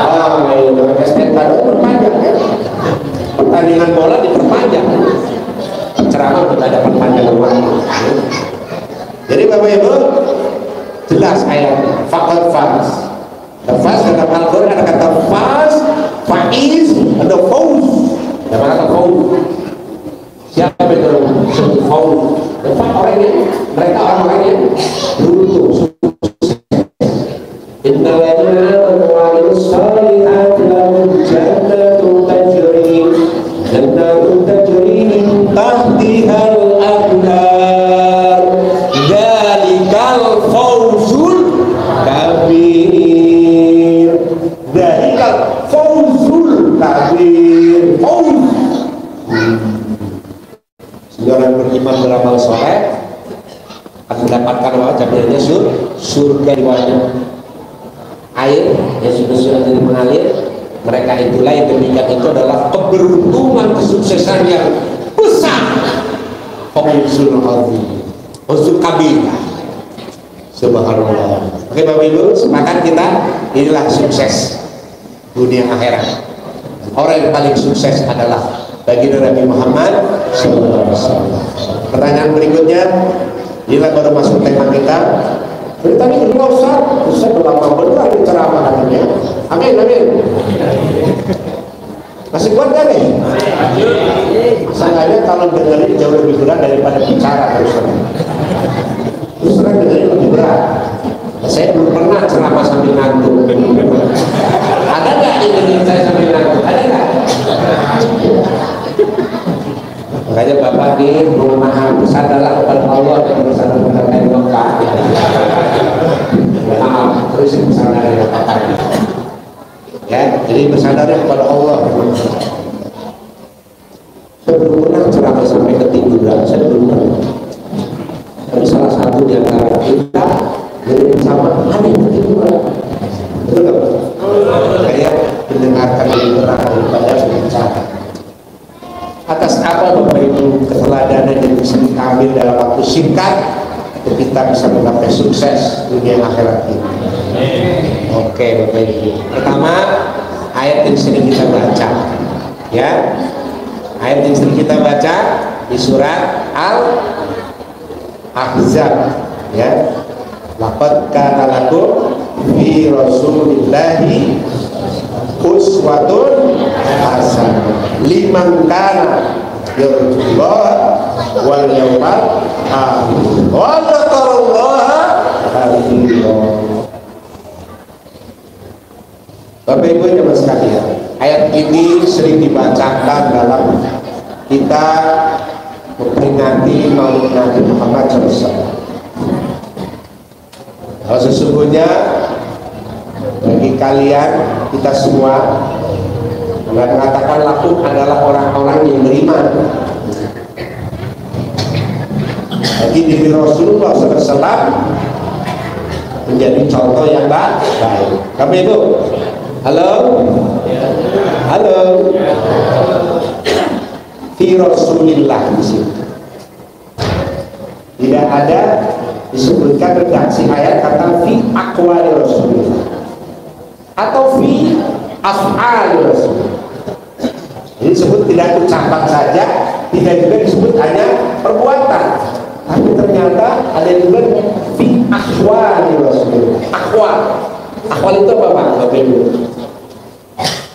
Oh, ini STK perpanjang ya. Pertandingan bola diperpanjang. Ceramah kita ada perpanjangan waktu. Jadi Bapak Ibu, jelas ayatnya. Faqad faz. Faz dalam Al-Quran ada kata faz, faiz, ada fauz. Yang mana fauz? Siapa itu sebut fauz? Dapat orangnya, mereka orang-orang yang beruntung. Innal ladzina amanu wa 'amilus shalihati lahum jannatun tajri min tahtihal anhar. Dzalikal fawzul kabir. Dzalikal fawzul kabir. Fawz. Orang beriman beramal soleh akan mendapatkan jaminan surga di bawahnya air yang sudah jadi mengalir. Mereka itulah yang demikian itu adalah keberuntungan, kesuksesan yang besar. Fawzul azim, fawzul kabir. Subhanallah. Oke Bapak Ibu, sepakat kita inilah sukses dunia akhirat. Orang yang paling sukses adalah bagi Nabi Muhammad SAW. Pertanyaan berikutnya, inilah baru masuk tema kita. Tadi kedua Ustaz berlama benar di ceramah katanya. Amin, amin. Masih kuat gak nih? Masalahnya kalau dengerin jauh lebih berat daripada bicara terus terang dengerin lebih berat. Saya belum pernah ceramah sambil ngantuk. Ada nggak yang dengerin saya sambil ngantuk? Ada nggak? Makanya Bapak nih berusaha bersandarlah kepada Allah dan bersandar kepada Bapak. Maaf, terus bersandar kepada Bapak. Ya, jadi bersandarnya kepada Allah. Saya belum pernah ceramah sampai ketiduran, saya belum pernah. Tapi salah satu di antara kita dari sama ada yang ketiduran. Betul nggak? Kayak mendengarkan lebih terang daripada berbicara. Atas apa Bapak Ibu keteladanan yang bisa kita ambil dalam waktu singkat untuk kita bisa mencapai sukses dunia akhirat ini. Oke Bapak Ibu. Pertama, ayat yang sering kita baca, ya. Ayat yang sering kita baca di surat Al-Ahzab, ya. Laqad kana lakum fi Rasulillahi uswatun hasanah liman kana yarjullaha wal yawmal akhir wa dzakarallaha katsiran. Bapak Ibu jemaah sekalian, ayat ini sering dibacakan dalam kita memperingati Maulid Nabi Muhammad SAW. Kalau sesungguhnya bagi kalian, kita semua mengatakan lakum adalah orang-orang yang beriman. Bagi diri Rasulullah SAW menjadi contoh yang baik. Bapak Ibu, halo, halo. Fi Rasulillah di sini tidak ada disebutkan redaksi ayat kata fi aqwali Rasulillah atau fi af'ali Rasulullah. Jadi disebut tidak ucapan saja, tidak juga disebut hanya perbuatan, tapi ternyata ada juga fi aqwali Rasulullah. Aqwal itu apa Pak? Bapak Ibu.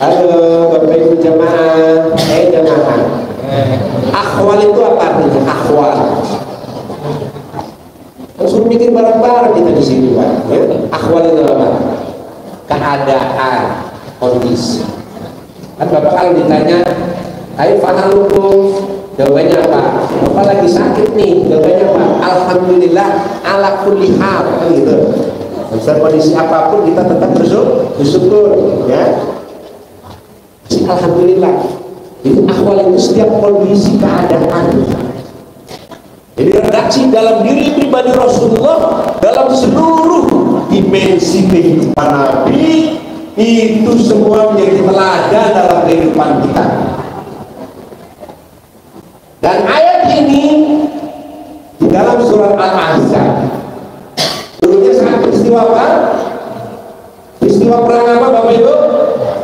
Halo Bapak Ibu jamaah, jamaah. Aqwal itu apa artinya? Aqwal. Langsung bikin barang-barang kita di sini Pak. Aqwal itu apa? Keadaan, kondisi. Kan Bapak kalau ditanya, ayo fa'alukum, jawabannya apa? Bapak lagi sakit nih, jawabannya apa? Alhamdulillah ala kulli hal, kan gitu. Dalam kondisi apapun kita tetap bersyukur, ya. Alhamdulillah. Jadi akhwal itu setiap kondisi keadaan. Jadi redaksi dalam diri pribadi Rasulullah dalam seluruh dimensi kehidupan Nabi itu semua menjadi teladan dalam kehidupan kita. Dan ayat ini di dalam surat Al-Ahzab dulunya saat peristiwa apa? Peristiwa perang apa Bapak Ibu?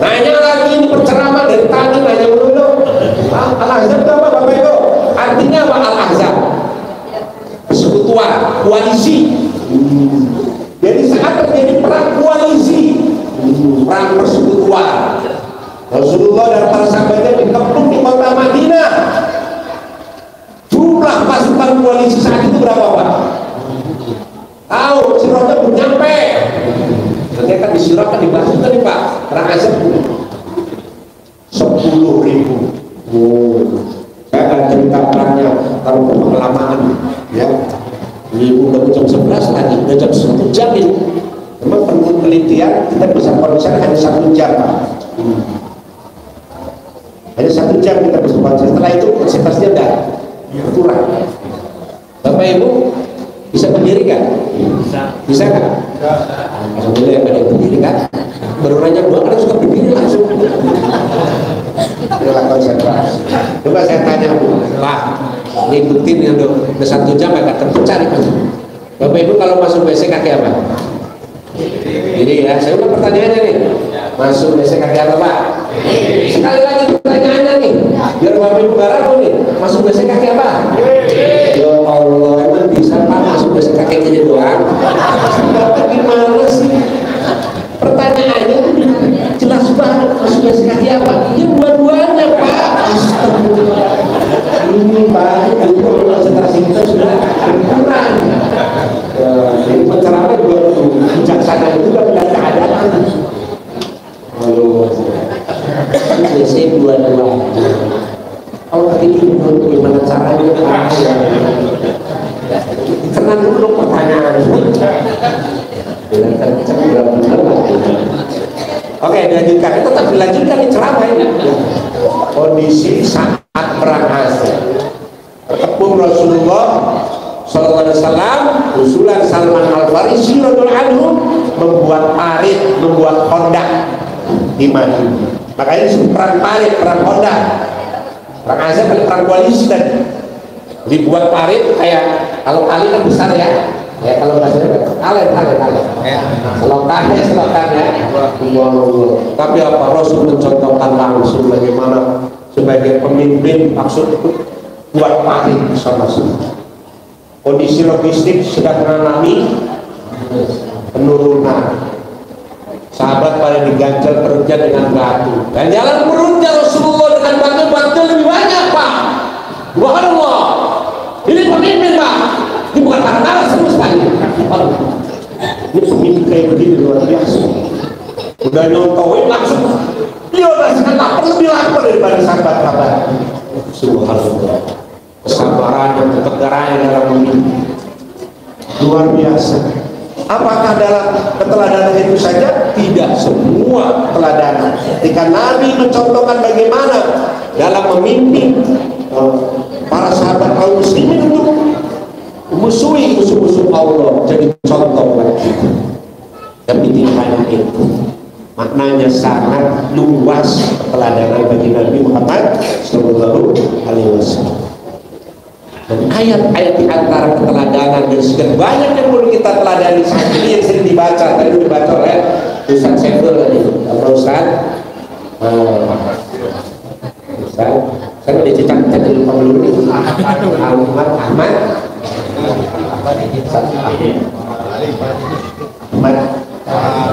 Nanya lagi ini penceramah dari tadi nanya dulu. Al-Ahzab itu apa Bapak Ibu? Artinya apa Al-Ahzab? Persekutuan, koalisi. Jadi saat terjadi perang koalisi, perang persekutuan, Rasulullah dan para sahabatnya dikepung di kota Madinah. Jumlah pasukan koalisi saat itu berapa Pak? Tahu, sirotnya belum nyampe. Nanti akan disirahkan dibasuhkan nih Pak. Perang Azab 10.000. Saya akan cerita perangnya kalau kelamaan ya. Ini udah jam 11 tadi, udah jam 1 jam ini. Memang perlu penelitian, kita bisa konser hanya 1 jam Pak. Hanya 1 jam kita bisa konser. Setelah itu konsentrasinya udah kurang. Bapak Ibu bisa berdiri kan? Bisa kan? Alhamdulillah ya, pada berdiri kan? Baru nanya dua kan suka berdiri langsung. Itulah konsentrasi. Coba saya tanya Pak, ngikutin yang udah 1 jam agak terpecah nih Pak. Bapak Ibu kalau masuk WC kaki apa? Jadi ya, saya ulang pertanyaannya nih. Masuk WC kaki apa Pak? Sekali lagi pertanyaannya nih, biar Bapak Ibu gak ragu nih. Masuk WC kaki apa? Ya Allah, emang bisa Pak masuk WC kaki aja doang? Bapak gimana sih? Pertanyaannya jelas banget, masuk WC kaki apa? Ya dua-duanya Pak. Astagfirullah. Ini Pak, itu konsentrasi kita sudah berkurang. Jadi penceramah juga bijaksana itu kan tidak keadaan. Aduh, WC dua-dua. Allah ini bagaimana caranya Pak? Tenang dulu pertanyaan. Oke, dilanjutkan. Itu tetap dilanjutkan di ceramah ini. Kondisi saat perang Azab. Berkepung Rasulullah Sallallahu Alaihi Wasallam, usulan Salman Al Farisi radhiyallahu anhu membuat parit, membuat kondak di Madinah. Makanya disebut perang parit, perang kondak. Perang Azab kali perang koalisi tadi. Dibuat parit kayak kalau kali kan besar ya. Ya kalau bahasanya kalen. Selokan ya. Tapi apa Rasul mencontohkan langsung bagaimana sebagai pemimpin maksud buat parit sama-sama. Kondisi logistik sedang mengalami penurunan. Sahabat pada diganjal perutnya dengan batu. Dan jalan perutnya Rasulullah dengan batu lebih banyak Pak. Subhanallah. Ini pemimpin Pak. Ini bukan tanda semesta ini. Ini pemimpin kayak begini luar biasa. Udah nyontohin langsung. Dia rasakan lapar lebih lapar daripada sahabat-sahabat. Subhanallah. Kesabaran dan ketegaran dalam memimpin luar biasa. Apakah dalam keteladanan itu saja? Tidak semua teladanan. Ketika Nabi mencontohkan bagaimana dalam memimpin para sahabat kaum muslimin untuk musuhi musuh-musuh Allah, jadi contoh bagi kita. Tapi tidak hanya itu, maknanya sangat luas keteladanan bagi Nabi Muhammad Sallallahu Alaihi Wasallam. Dan ayat-ayat di antara keteladanan dan sekian banyak yang perlu kita teladani saat ini yang sering dibaca. Tadi dibaca oleh Ustaz Saiful tadi. Ustaz, saya udah cicak-cicak di lupa dulu nih. Ahmad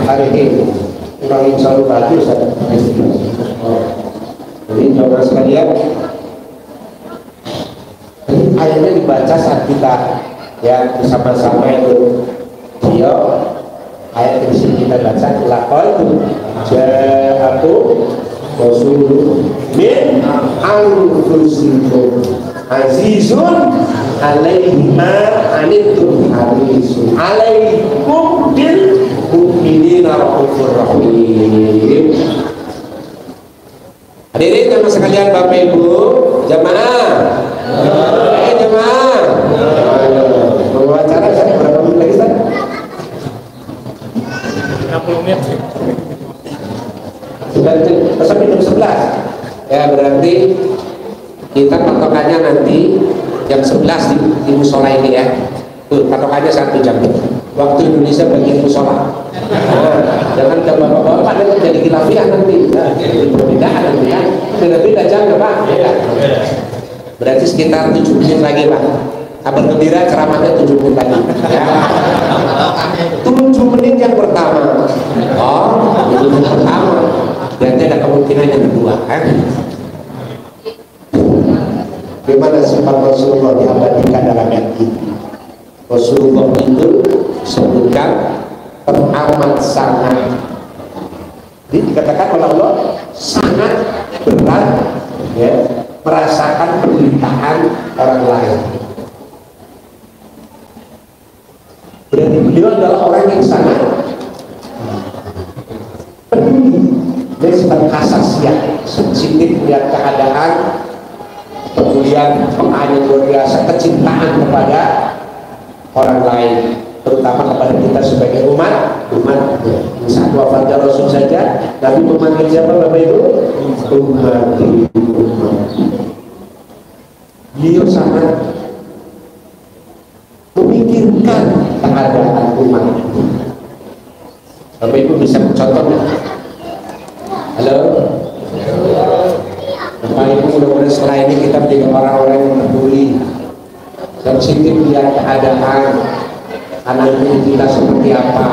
Farihin. Kurang insya Allah bagus. Jadi saudara sekalian, ayatnya dibaca saat kita ya bersama-sama itu dia ayat yang disini kita baca lakon ja'atu rasulun min anfusikum azizun alaihi ma anittum harisun alaikum bil mu'minina raufur rahim. Hadirin jamaah sekalian, Bapak Ibu jamaah, jemaah. Mau acara saya berapa menit lagi Ustaz? 60 menit. Sudah sampai jam 11. Ya berarti kita patokannya nanti jam 11 di musola ini ya. Tuh patokannya 1 jam. Waktu Indonesia bagian musola. Jangan jam bapak-bapak nanti jadi khilafiyah nanti. Jadi perbedaan nanti ya. Beda-beda jam ya Pak. Berarti sekitar 7 menit lagi Pak. Kabar gembira ceramahnya 7 menit lagi ya. 7 menit yang pertama. Oh 7 menit pertama. Berarti ada kemungkinan yang teramat sangat. Jadi dikatakan oleh Allah sangat berat ya, merasakan penderitaan orang lain. Berarti beliau adalah orang yang sangat peduli, dia sedang kasasiah, sensitif melihat keadaan, kemudian pengayaan luar biasa, kecintaan kepada orang lain, terutama kepada kita sebagai umat. Saat wafatnya Rasul saja Nabi memanggil siapa Bapak Ibu? Umat. Beliau sangat memikirkan keadaan umat. Bapak Ibu bisa contohnya? Halo? Bapak Ibu, mudah-mudahan setelah ini kita menjadi orang-orang yang peduli, sensitif melihat keadaan anak kita seperti apa.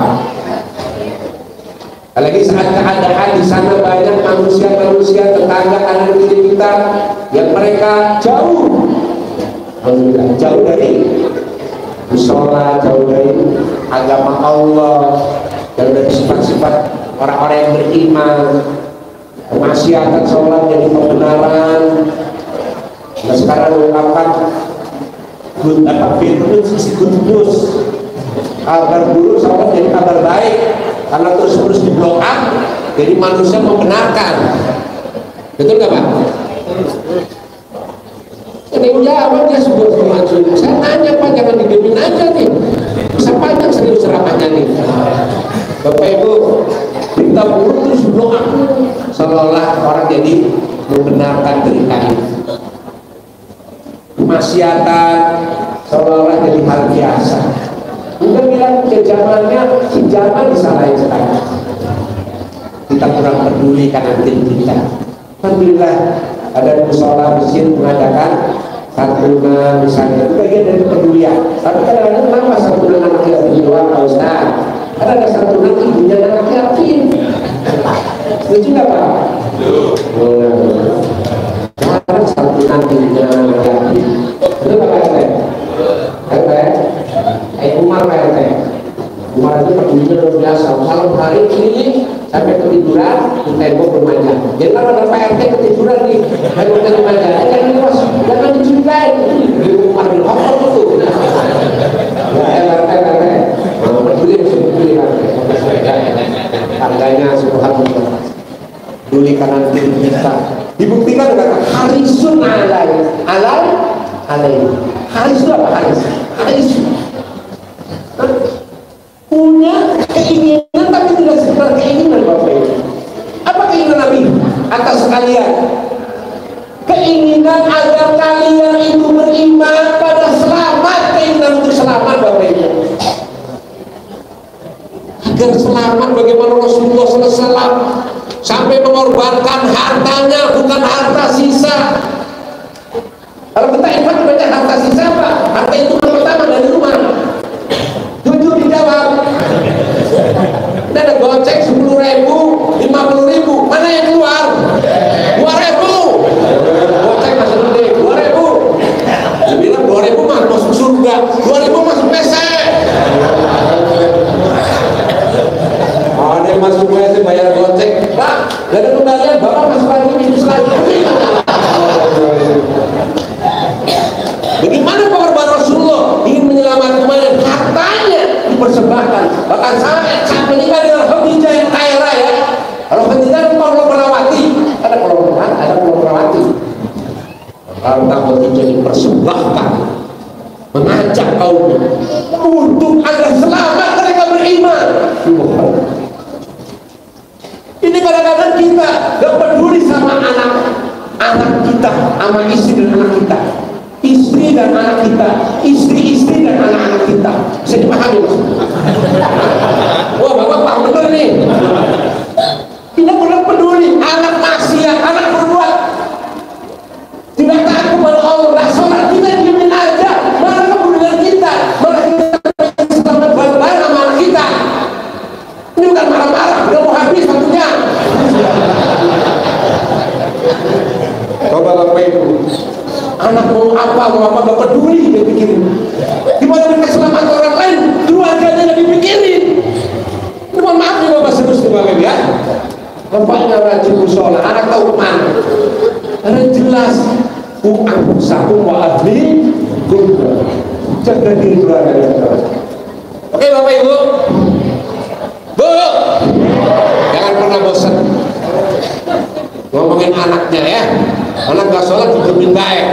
Apalagi saat keadaan di sana banyak manusia-manusia tetangga anak kita yang mereka jauh dari musola, jauh dari agama Allah, jauh dari sifat-sifat orang-orang yang beriman, kemaksiatan sholat jadi pembenaran. Nah sekarang mengungkapkan good news, kabar buruk sholat jadi kabar baik, karena terus di blow up jadi manusia membenarkan. Betul nggak Pak? Ini jawab dia sebut maju. Saya nanya Pak, jangan digemin aja nih. Bisa panjang serius ceramahnya nih. Bapak Ibu, kita buruk terus blow up, seolah orang jadi membenarkan berita ini. Kemaksiatan seolah-olah jadi hal biasa. Udah bilang ke zamannya, si zaman disalahin sekarang. Kita kurang peduli karena diri kita. Alhamdulillah ada musola masjid mengadakan santunan misalnya, itu bagian dari kepedulian. Tapi kadang-kadang kenapa santunan anak yatim doang Pak Ustaz? Karena ada santunan ibunya anak yatim. Setuju nggak Pak? Sekarang santunan ibunya anak yatim. Betul nggak Pak RT? RT? Umar Pak RT. Umar itu pedulinya luar biasa. Malam hari ini sampai ketiduran di tembok rumahnya. Jadi kalau ada Pak RT ketiduran di tembok rumahnya, jangan dicurigai. Umar bin Khattab itu. RT. Peduli peduli harganya subhanallah. Peduli kanan kiri kita. Dibuktikan dengan harisun alai. Haris itu apa haris? Haris punya keinginan tapi tidak sekedar keinginan Bapak Ibu. Apa keinginan Nabi atas kalian? Keinginan agar kalian itu beriman pada selamat, keinginan untuk selamat Bapak Ibu. Agar selamat bagaimana Rasulullah SAW sampai mengorbankan hartanya, bukan harta sisa. Kalau kita infak banyak harta sisa Pak, harta itu pertama dari rumah. Jujur dijawab. Ini ada gocek 10.000, 50.000, mana yang keluar? 2.000. Gocek masuk gede, 2.000. Dia bilang 2.000 mah masuk surga, 2.000 masuk PC. Ada yang masuk PC bayar gocek, Pak. Gak ada kembalian, Bapak masuk lagi minus lagi. Bagaimana pengorbanan Rasulullah ingin menyelamatkan kemarin, hartanya dipersembahkan. Bahkan saat meninggal dengan Khadijah yang kaya raya. Kalau Khadijah Pulau Merawati, ada Pulau Merawati. Harta Khadijah dipersembahkan, mengajak kaumnya untuk agar selamat mereka beriman. Ini kadang-kadang kita gak peduli sama anak kita, sama istri dan anak kita. Istri dan anak kita, istri dan anak-anak kita. Bisa dipahami Mas? Wah Bapak paham bener nih. Tidak pernah peduli anak maksiat, anak berbuat tidak taat kepada Allah. Nah, sholat kita diemin aja, mana kepedulian kita, mana kita selamat bareng sama anak kita. Ini bukan marah-marah, udah mau habis waktunya. Coba Bapak Ibu, anak mau apa gak peduli dia pikirin. Gimana dengan keselamatan orang lain, keluarganya gak dipikirin. bapaknya rajin musola, anak tahu kemana? Karena jelas anfusakum wa ahlikum, jaga diri keluarga. Oke Bapak Ibu, Bu, jangan pernah bosan ngomongin anaknya ya. Anak gak sholat diberi baik.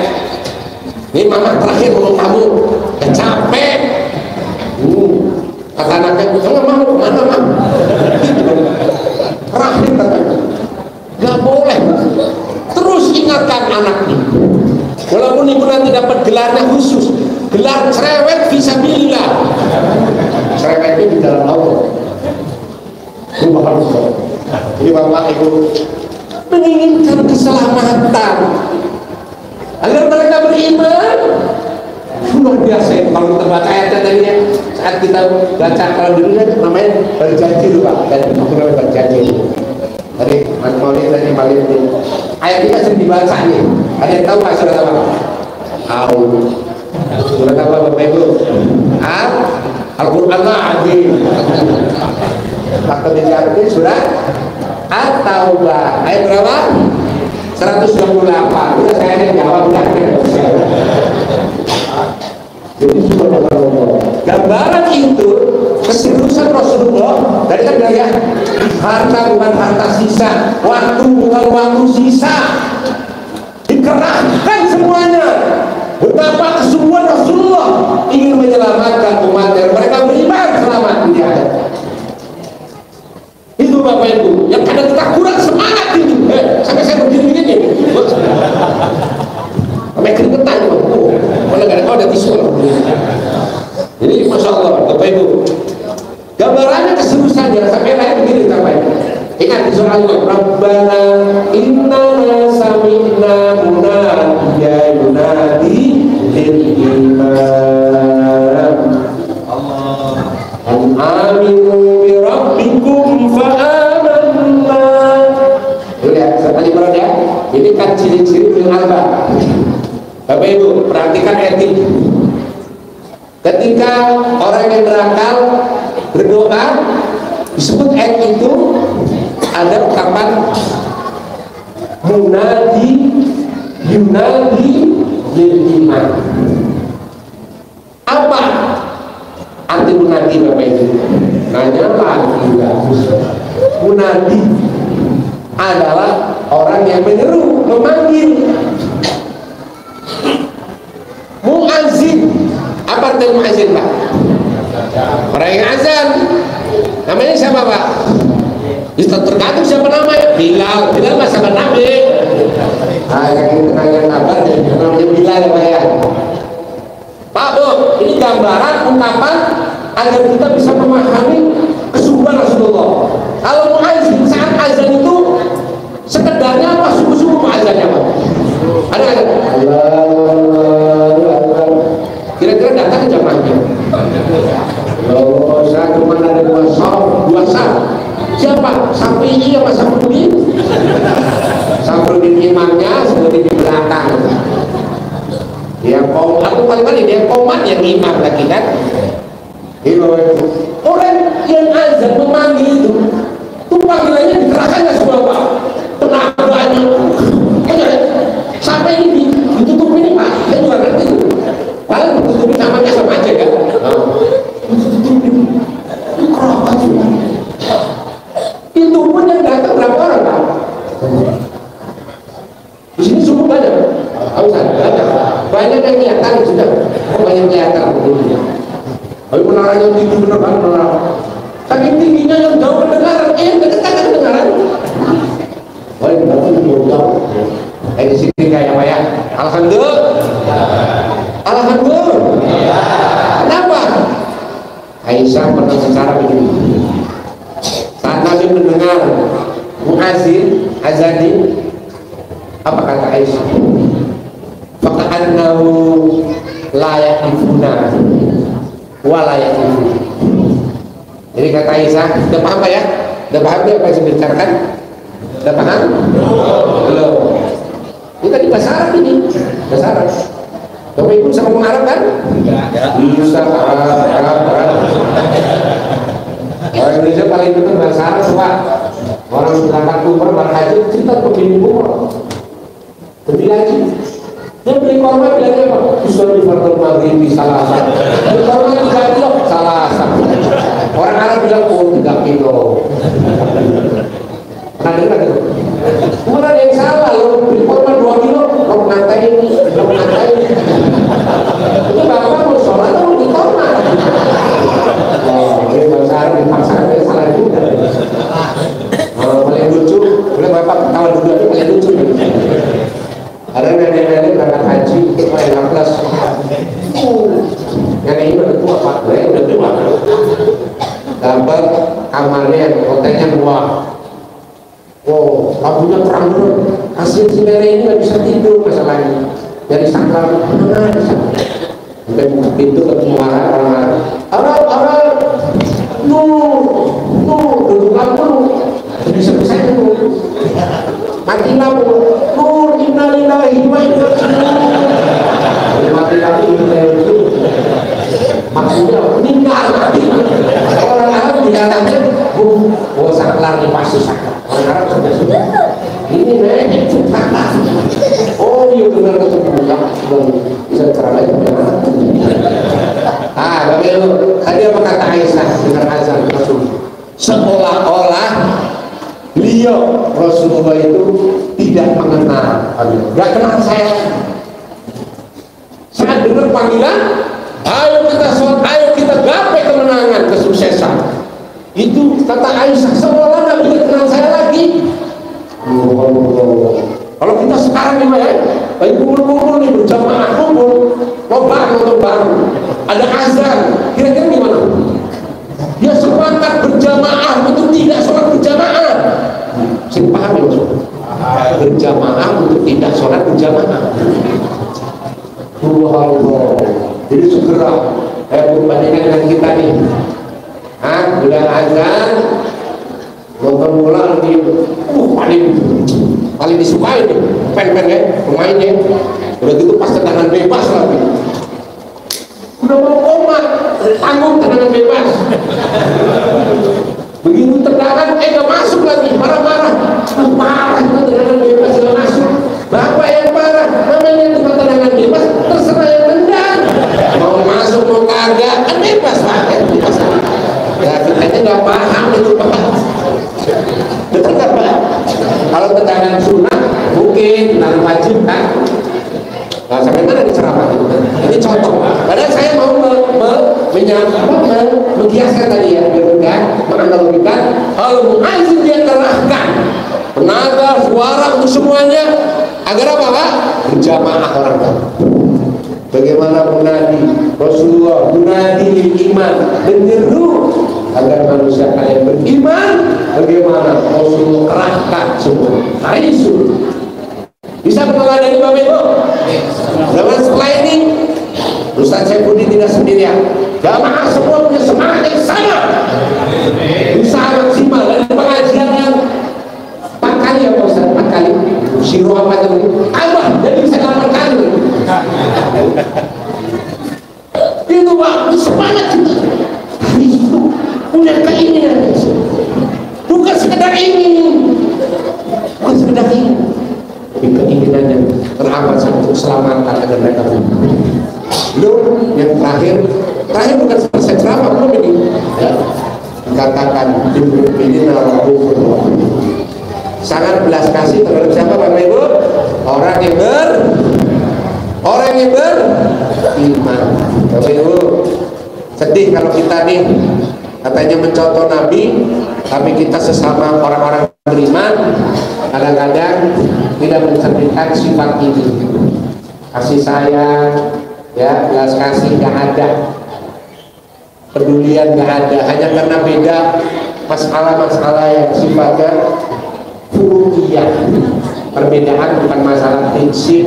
Ini mama terakhir ngomong kamu, udah capek. Kata anaknya, enggak mau kemana mam? Terakhir katanya, gak boleh. Terus ingatkan anaknya. Walaupun ibu nanti dapat gelarnya khusus, gelar cerewet fisabilillah. Cerewetnya di dalam Allah. Ini bakal besar. Jadi Bapak Ibu menginginkan keselamatan agar mereka beriman. Luar biasa ya, kalau kita baca ayatnya tadi ya, saat kita baca kalau dulu kan namanya berjanji loh Pak, dan itu namanya berjanji. Tadi Mas Maulid tadi paling ini ayat ini sering dibaca nih. Ada yang tahu nggak surat apa? Tahu. Surat apa Bapak Ibu? Al-Quran Azim. Waktu diartikan surat At-Taubah ayat berapa? 128. Udah saya yang jawab udah. Jadi gambaran itu keseriusan Rasulullah. Tadi kan bilang ya, harta bukan harta sisa, waktu bukan waktu sisa, dikerahkan semuanya. Betapa kesungguhan Rasulullah ingin menyelamatkan umatnya, mereka beriman selamat di akhirat. Itu Bapak Ibu yang kadang kita kurang semangat ini. Sampai saya berdiri begini sampai keringetan. Kalau nggak ada tisu. Jadi Masya Allah Bapak Ibu, gambarannya keseriusannya sampai lain begini sampai. Ingat di surah Allah, Rabbana innana sami'na munadiyan yunadi lil iman an aminu bi rabbikum fa amanna. Lihat sekali berada ya. Ini kan ciri-ciri bil alba. Bapak Ibu perhatikan etik. Ketika orang yang berakal berdoa disebut ayat itu ada ungkapan munadi yunadi lil iman. Apa arti munadi Bapak Ibu? Nanya lagi bagus. Munadi adalah orang yang menyeru, memanggil. Muazzin, apa arti muazzin Pak? Orang yang azan. Namanya siapa Pak? Tergantung siapa namanya. Bilal, Bilal mah sahabat Nabi. Yang kenangan kabar namanya Bilal ya Pak ya. Pak Bu, ini gambaran ungkapan agar kita bisa memahami kesungguhan Rasulullah. Kalau muazzin saat azan itu sekedarnya apa sungguh-sungguh azannya Pak? Ada nggak? Kira-kira datang jamaahnya. Loh, saya cuma ada dua saf. Siapa? Safi'i apa Safruddin? Safruddin imamnya, seperti di belakang. Dia aku kali-kali dia komat yang imam lagi kan. Orang yang azan memanggil itu panggilannya dikerahkan nggak semua Pak? Tenaganya. Sampai ini ditutup ini Pak. Saya juga ngerti. Paling ditutupin namanya sama aja kan. Itu pun yang datang berapa orang Pak? Di sini cukup banyak. Banyak yang kelihatan sudah. Banyak kelihatan. Tapi menaranya tinggi benar kan menara. Saking tingginya yang jauh kedengaran, yang dekat kedengaran. Wah ini berarti jauh. Di sini kayak apa ya? Alhamdulillah. Alhamdulillah. Kenapa? Aisyah pernah bicara begini. Saat Nabi mendengar muazzin azani, apa kata Aisyah? Faka'annahu la ya'rifuna wa la ya'rifuna. Jadi kata Aisyah, udah paham Pak ya? Udah paham dia apa yang saya bicarakan? Udah paham? Belum. Ini tadi bahasa Arab ini. Bahasa Arab. Bapak Ibu sama ngomong Arab kan? Bisa Arab. Orang Indonesia paling betul bahasa Arab Pak. Orang Kalau berangkat umroh, berangkat haji, kita begini umroh. Lebih lagi, dia beli korma bilangnya apa? Bisa di fardhu maghrib salah satu. Beli korma 3 kilo salah satu. Orang Arab bilang 3 kilo. Nah dengar itu. Bukan ada yang salah loh. Beli korma 2 kilo, lo ngatain. Itu bapak mau sholat atau mau di korma? Ini bahasa Arab dipaksakan dia salah juga. Paling lucu, boleh bapak ketawa dulu aja paling lucu. Ada nenek-nenek berangkat haji, main plus. Nenek ini udah tua pak, udah tua. Dapat kamarnya, hotelnya 2. Wow, lampunya terang banget. Hasil si nenek ini nggak bisa tidur masalahnya. Dari sangkar mana sampai buka pintu ketemu orang-orang. Arab, duduk lampu, bisa tuh. Mati lampu, nur innalillahi wa inna ilaihi mati lampu itu maksudnya meninggal mati. Orang Arab di dalamnya saklar di pasus saklar. Orang Arab sudah ini nih oh iya benar ketemu bisa ceramah itu bagaimana tadi apa kata Aisyah dengar azan Rasul seolah-olah beliau Rasulullah itu tidak mengenal, nggak kenal saya. Saat dengar panggilan, ayo kita sholat, ayo kita gapai kemenangan, kesuksesan. Itu kata Aisyah, seolah nggak bisa kenal saya lagi. Kalau kita sekarang nih ya, lagi kumpul-kumpul nih berjamaah kumpul, nonton bareng, ada azan, kira-kira gimana? Dia sepakat berjamaah untuk tidak sholat berjamaah. Saya paham ya maksudnya berjamaah untuk tidak sholat berjamaah. Allah. Jadi segera berbandingkan dengan kita nih. Udah azan, nonton bola lagi, paling disukai nih, pen-pen ya, pemainnya. Udah gitu pas tendangan bebas lagi. Udah mau komat, tanggung tendangan bebas. Begitu tendangan, gak masuk lagi, marah-marah. Parah itu tendangan bebas gak masuk. Bapak yang parah, namanya cuma tendangan bebas, terserah yang tendang. Mau masuk, mau kagak, kan bebas pakai. Ya kita gak paham itu Pak. Betul gak Pak? Kalau tendangan sunnah, mungkin tendangan wajib kan? Nah, sampai mana di ceramah itu? Ini cocok. Padahal saya mau menghiaskan tadi ya, menganalogikan kalau muazzin dia kerahkan tenaga, suara untuk semuanya agar apa Pak? Berjamaah orang Pak. Bagaimana munadi Rasulullah munadi lil iman menyeru agar manusia kalian beriman. Bagaimana Rasulullah kerahkan semua. Aisyah bisa meneladani Bapak Ibu. Zaman setelah ini Ustaz Saifuddin tidak sendirian. Jamaah semua punya semangat yang sama. Bisa maksimal dari pengajian yang 4 kali ya Pak Ustaz, 4 kali. Siruh apa itu? Tambah, jadi bisa 8 kali. Itu Pak, semangat kita. Itu punya keinginan. Bukan sekedar ingin. Bukan sekedar ingin. Keinginan yang teramat untuk keselamatan agar mereka belum yang terakhir bukan selesai ceramah belum ini ya. Dikatakan ini sangat belas kasih terhadap siapa Bapak Ibu? Orang yang beriman. Bapak Ibu sedih kalau kita nih katanya mencontoh Nabi tapi kita sesama orang-orang beriman kadang-kadang tidak mencerminkan sifat ini. Kasih sayang ya, belas kasih gak ada, pedulian gak ada, hanya karena beda masalah-masalah yang sifatnya furu'iyah. Perbedaan bukan masalah prinsip.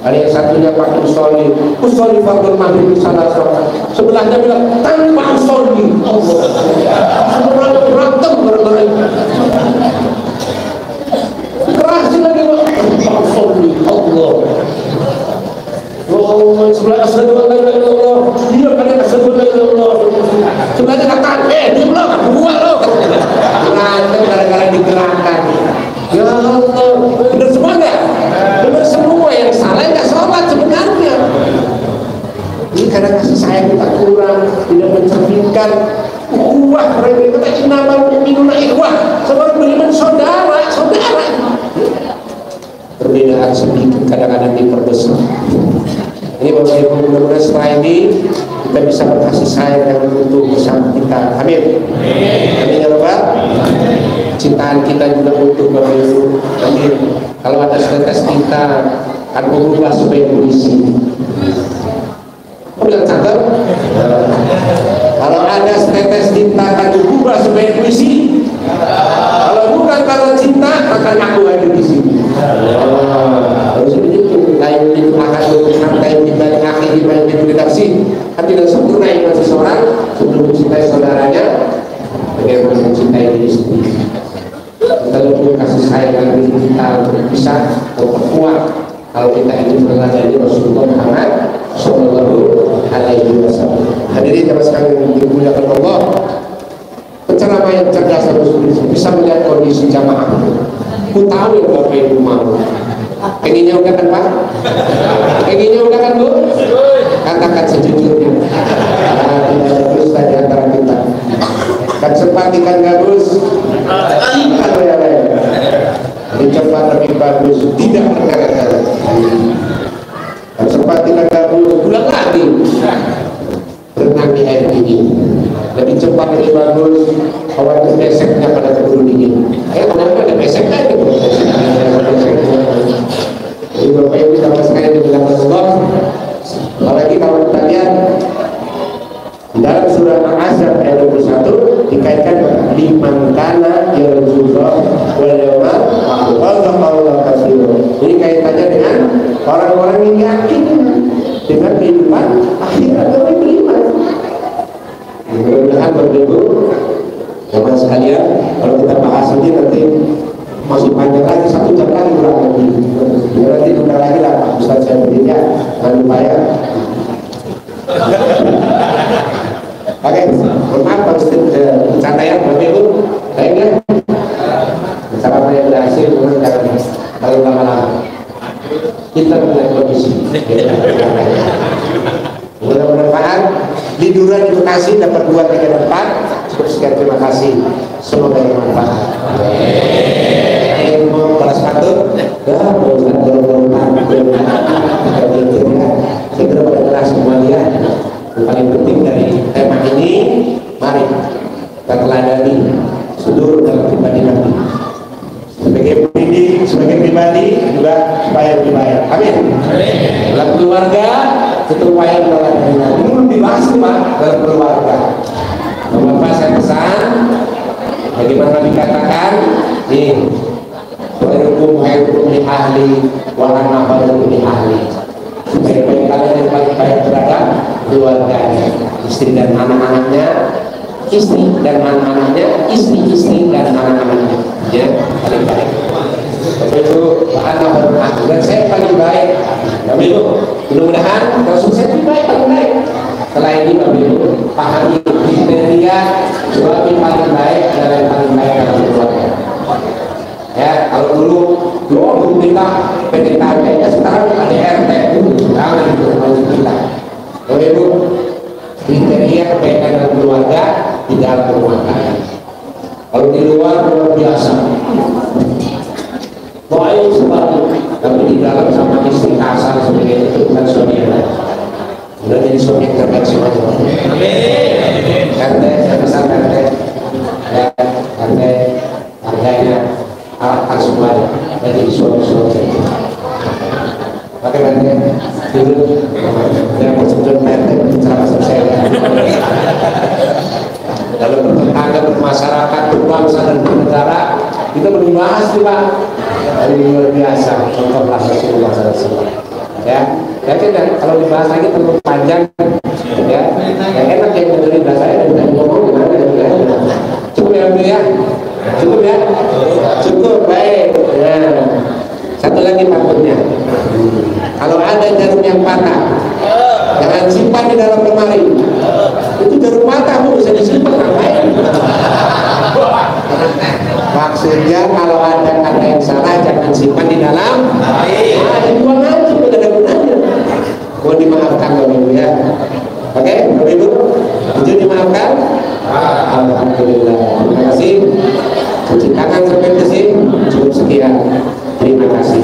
Ada yang satunya pakai usoli fardhu maghrib salah sholat, sebelahnya bilang tanpa usoli. Allah, sebenarnya berantem gara-gara itu. Kerasin lagi tanpa usoli. Allah. Oh, sebelah asyhadu an la ilaha illallah. Dia kalian asyhadu an la ilaha illallah. Sebelahnya kata, diam lo, buat lo. Karena gara-gara digerakkan Amin. Amin ya Rabbal. Cintaan kita juga untuk Bapak Ibu. Amin. Kalau ada setetes tinta akan berubah supaya berisi. Udah cakep. Kalau ada setetes cinta akan berubah supaya berisi. Kalau bukan karena cinta akan aku ada di sini. Harus begitu. Lain itu akan berkata di balik akhir di balik redaksi. Tapi tidak sempurna iman seseorang sebelum mencintai saudaranya, bagaimana mencintai diri sendiri. Kita perlu kasih sayang dan diri kita untuk bisa memperkuat kalau kita ingin meneladani Rasulullah Muhammad Sallallahu Alaihi Wasallam. Hadirin jamaah sekalian yang dimuliakan Allah, penceramah yang cerdas harus bisa melihat kondisi jamaah. Ku tahu yang Bapak Ibu mau. Pengennya udah kan Pak? Pengennya udah kan Bu? Katakan sejujurnya. Tidak ada dusta di antara kita. Kan sempat ikan gabus, ikan lele. Cepat lebih bagus, tidak berkarat-karat. Dan sempat ikan gabus, pulang lagi. Renang di air dingin. Lebih cepat lebih bagus. Khawatir beseknya pada keburu dingin. Ayo kenapa ada beseknya itu? Jadi Bapak Ibu sama sekali dibilang Allah. Apalagi kalau kita lihat di dalam surah Al-Ahzab ayat 21 dikaitkan dengan liman kana yarjullah wal yawmal akhir. Ini kaitannya dengan orang-orang yang yakin dengan kehidupan akhirat dan beriman. Mudah-mudahan Bapak Ibu jamaah sekalian, kalau kita bahas ini nanti masih panjang lagi, 1 jam lagi kurang lebih. Nanti bentar lagi lah Pak Ustaz saya berinya, jangan lupa ya. Oke, maaf Pak Ustaz, bercanda ya Bapak Ibu, baiknya cara saya berhasil, jangan kalau lama-lama kita melihat kondisi. Mudah-mudahan liburan di Bekasi dapat 2-3 tempat. Cukup sekian, terima kasih, semoga bermanfaat. Mau kelas patut, dah mau segera pada kelas semua dia. Yang paling penting dari tema ini, mari kita teladani seluruh dalam pribadi Nabi. Sebagai pendidik, sebagai pribadi juga supaya lebih baik. Amin. Dalam keluarga kita upaya meneladani Nabi. Ini belum dibahas Pak dalam keluarga. Bapak saya pesan, bagaimana dikatakan nih, hukum di ahli, warna di ahli. Baik-baik kalian yang paling baik terhadap keluarganya, istri dan anak-anaknya, istri dan anak-anaknya, istri dan anak-anaknya, ya paling baik. Itu anak dan saya paling baik. Bapak Ibu, mudah-mudahan Rasul saya lebih baik, paling baik. Setelah ini Bapak Ibu pahami kriteria suami paling baik adalah yang paling baik dalam keluarga. Ya, kalau dulu kita PDKT, ya sekarang ada RT dulu, jangan itu kita. Bapak Ibu, kriteria kebaikan dalam keluarga di dalam rumah tangga. Kalau di luar biasa, baik sekali, tapi di dalam sama istri kasar sebagai itu bukan suami yang baik. Udah jadi suami yang terbaik semuanya. Amin. Karena saya pesan karena ya, karena harganya alat semuanya jadi suami-suami. Bagaimana dulu yang bersebut merek bicara selesai. Dalam bertetangga, bermasyarakat, berbangsa dan bernegara kita belum bahas nih Pak. Ini luar biasa contoh Rasulullah SAW. Ya, jadi kalau dibahas lagi terlalu panjang, ya, yang enak yang mendengar bahasa saya dan ngomong gimana ya. Cukup ya, cukup ya, cukup baik. Ya. Satu lagi patutnya, kalau ada jarum yang patah, jangan simpan di dalam lemari. Itu jarum patah Bu, bisa disimpan ngapain? Maksudnya kalau ada kata yang salah jangan simpan di dalam. Dibuang aja, tidak ada gunanya. Mohon dimaafkan Bapak Ibu ya. Oke, Bapak Ibu, itu dimaafkan. Alhamdulillah. Terima kasih. Cuci tangan sampai bersih. Cukup sekian. Terima kasih.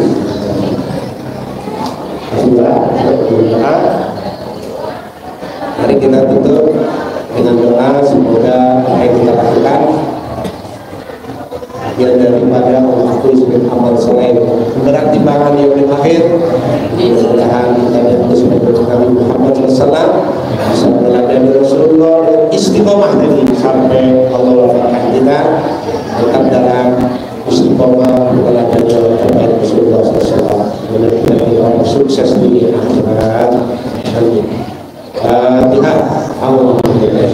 Sudah, mari kita tutup dengan doa semoga yang daripada waktu sebagai amal soleh berat timbangan yang akhir. Mudah-mudahan kita dan sebagai Nabi Muhammad SAW bisa meneladani Rasulullah dan istiqomah tadi sampai Allah wafatkan kita tetap dalam istiqomah meneladani Rasulullah SAW. Mudah-mudahan kita sukses di akhirat. Amin. Fatihah. Alhamdulillah.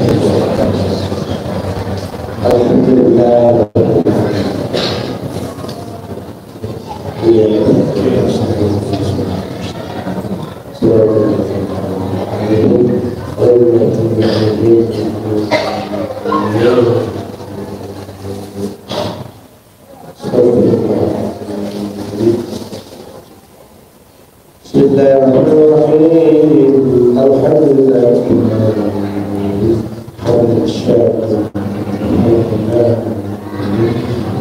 Bismillahirrahmanirrahim. Alhamdulillah.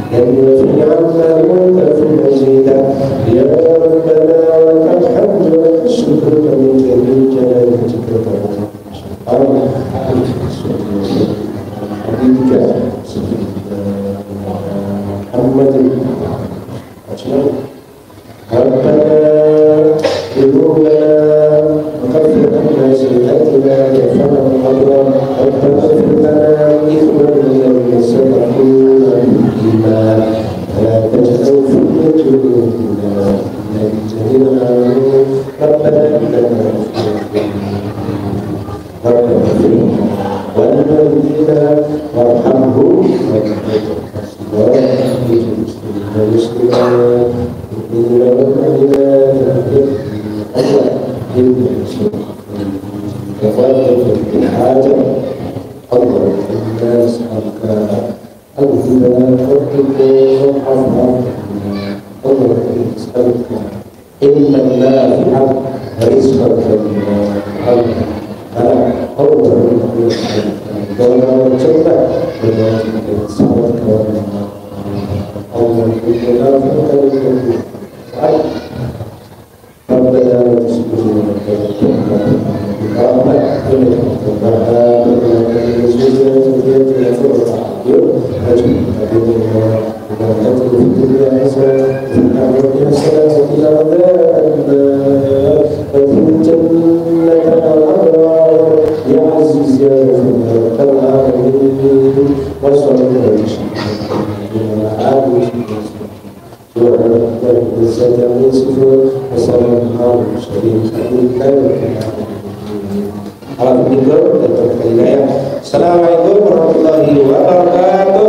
dan yaj'alna mulkan mazida ya rabbana wa lakal hamdu wa syukru min jami'il jalalatika Assalamualaikum warahmatullahi wabarakatuh.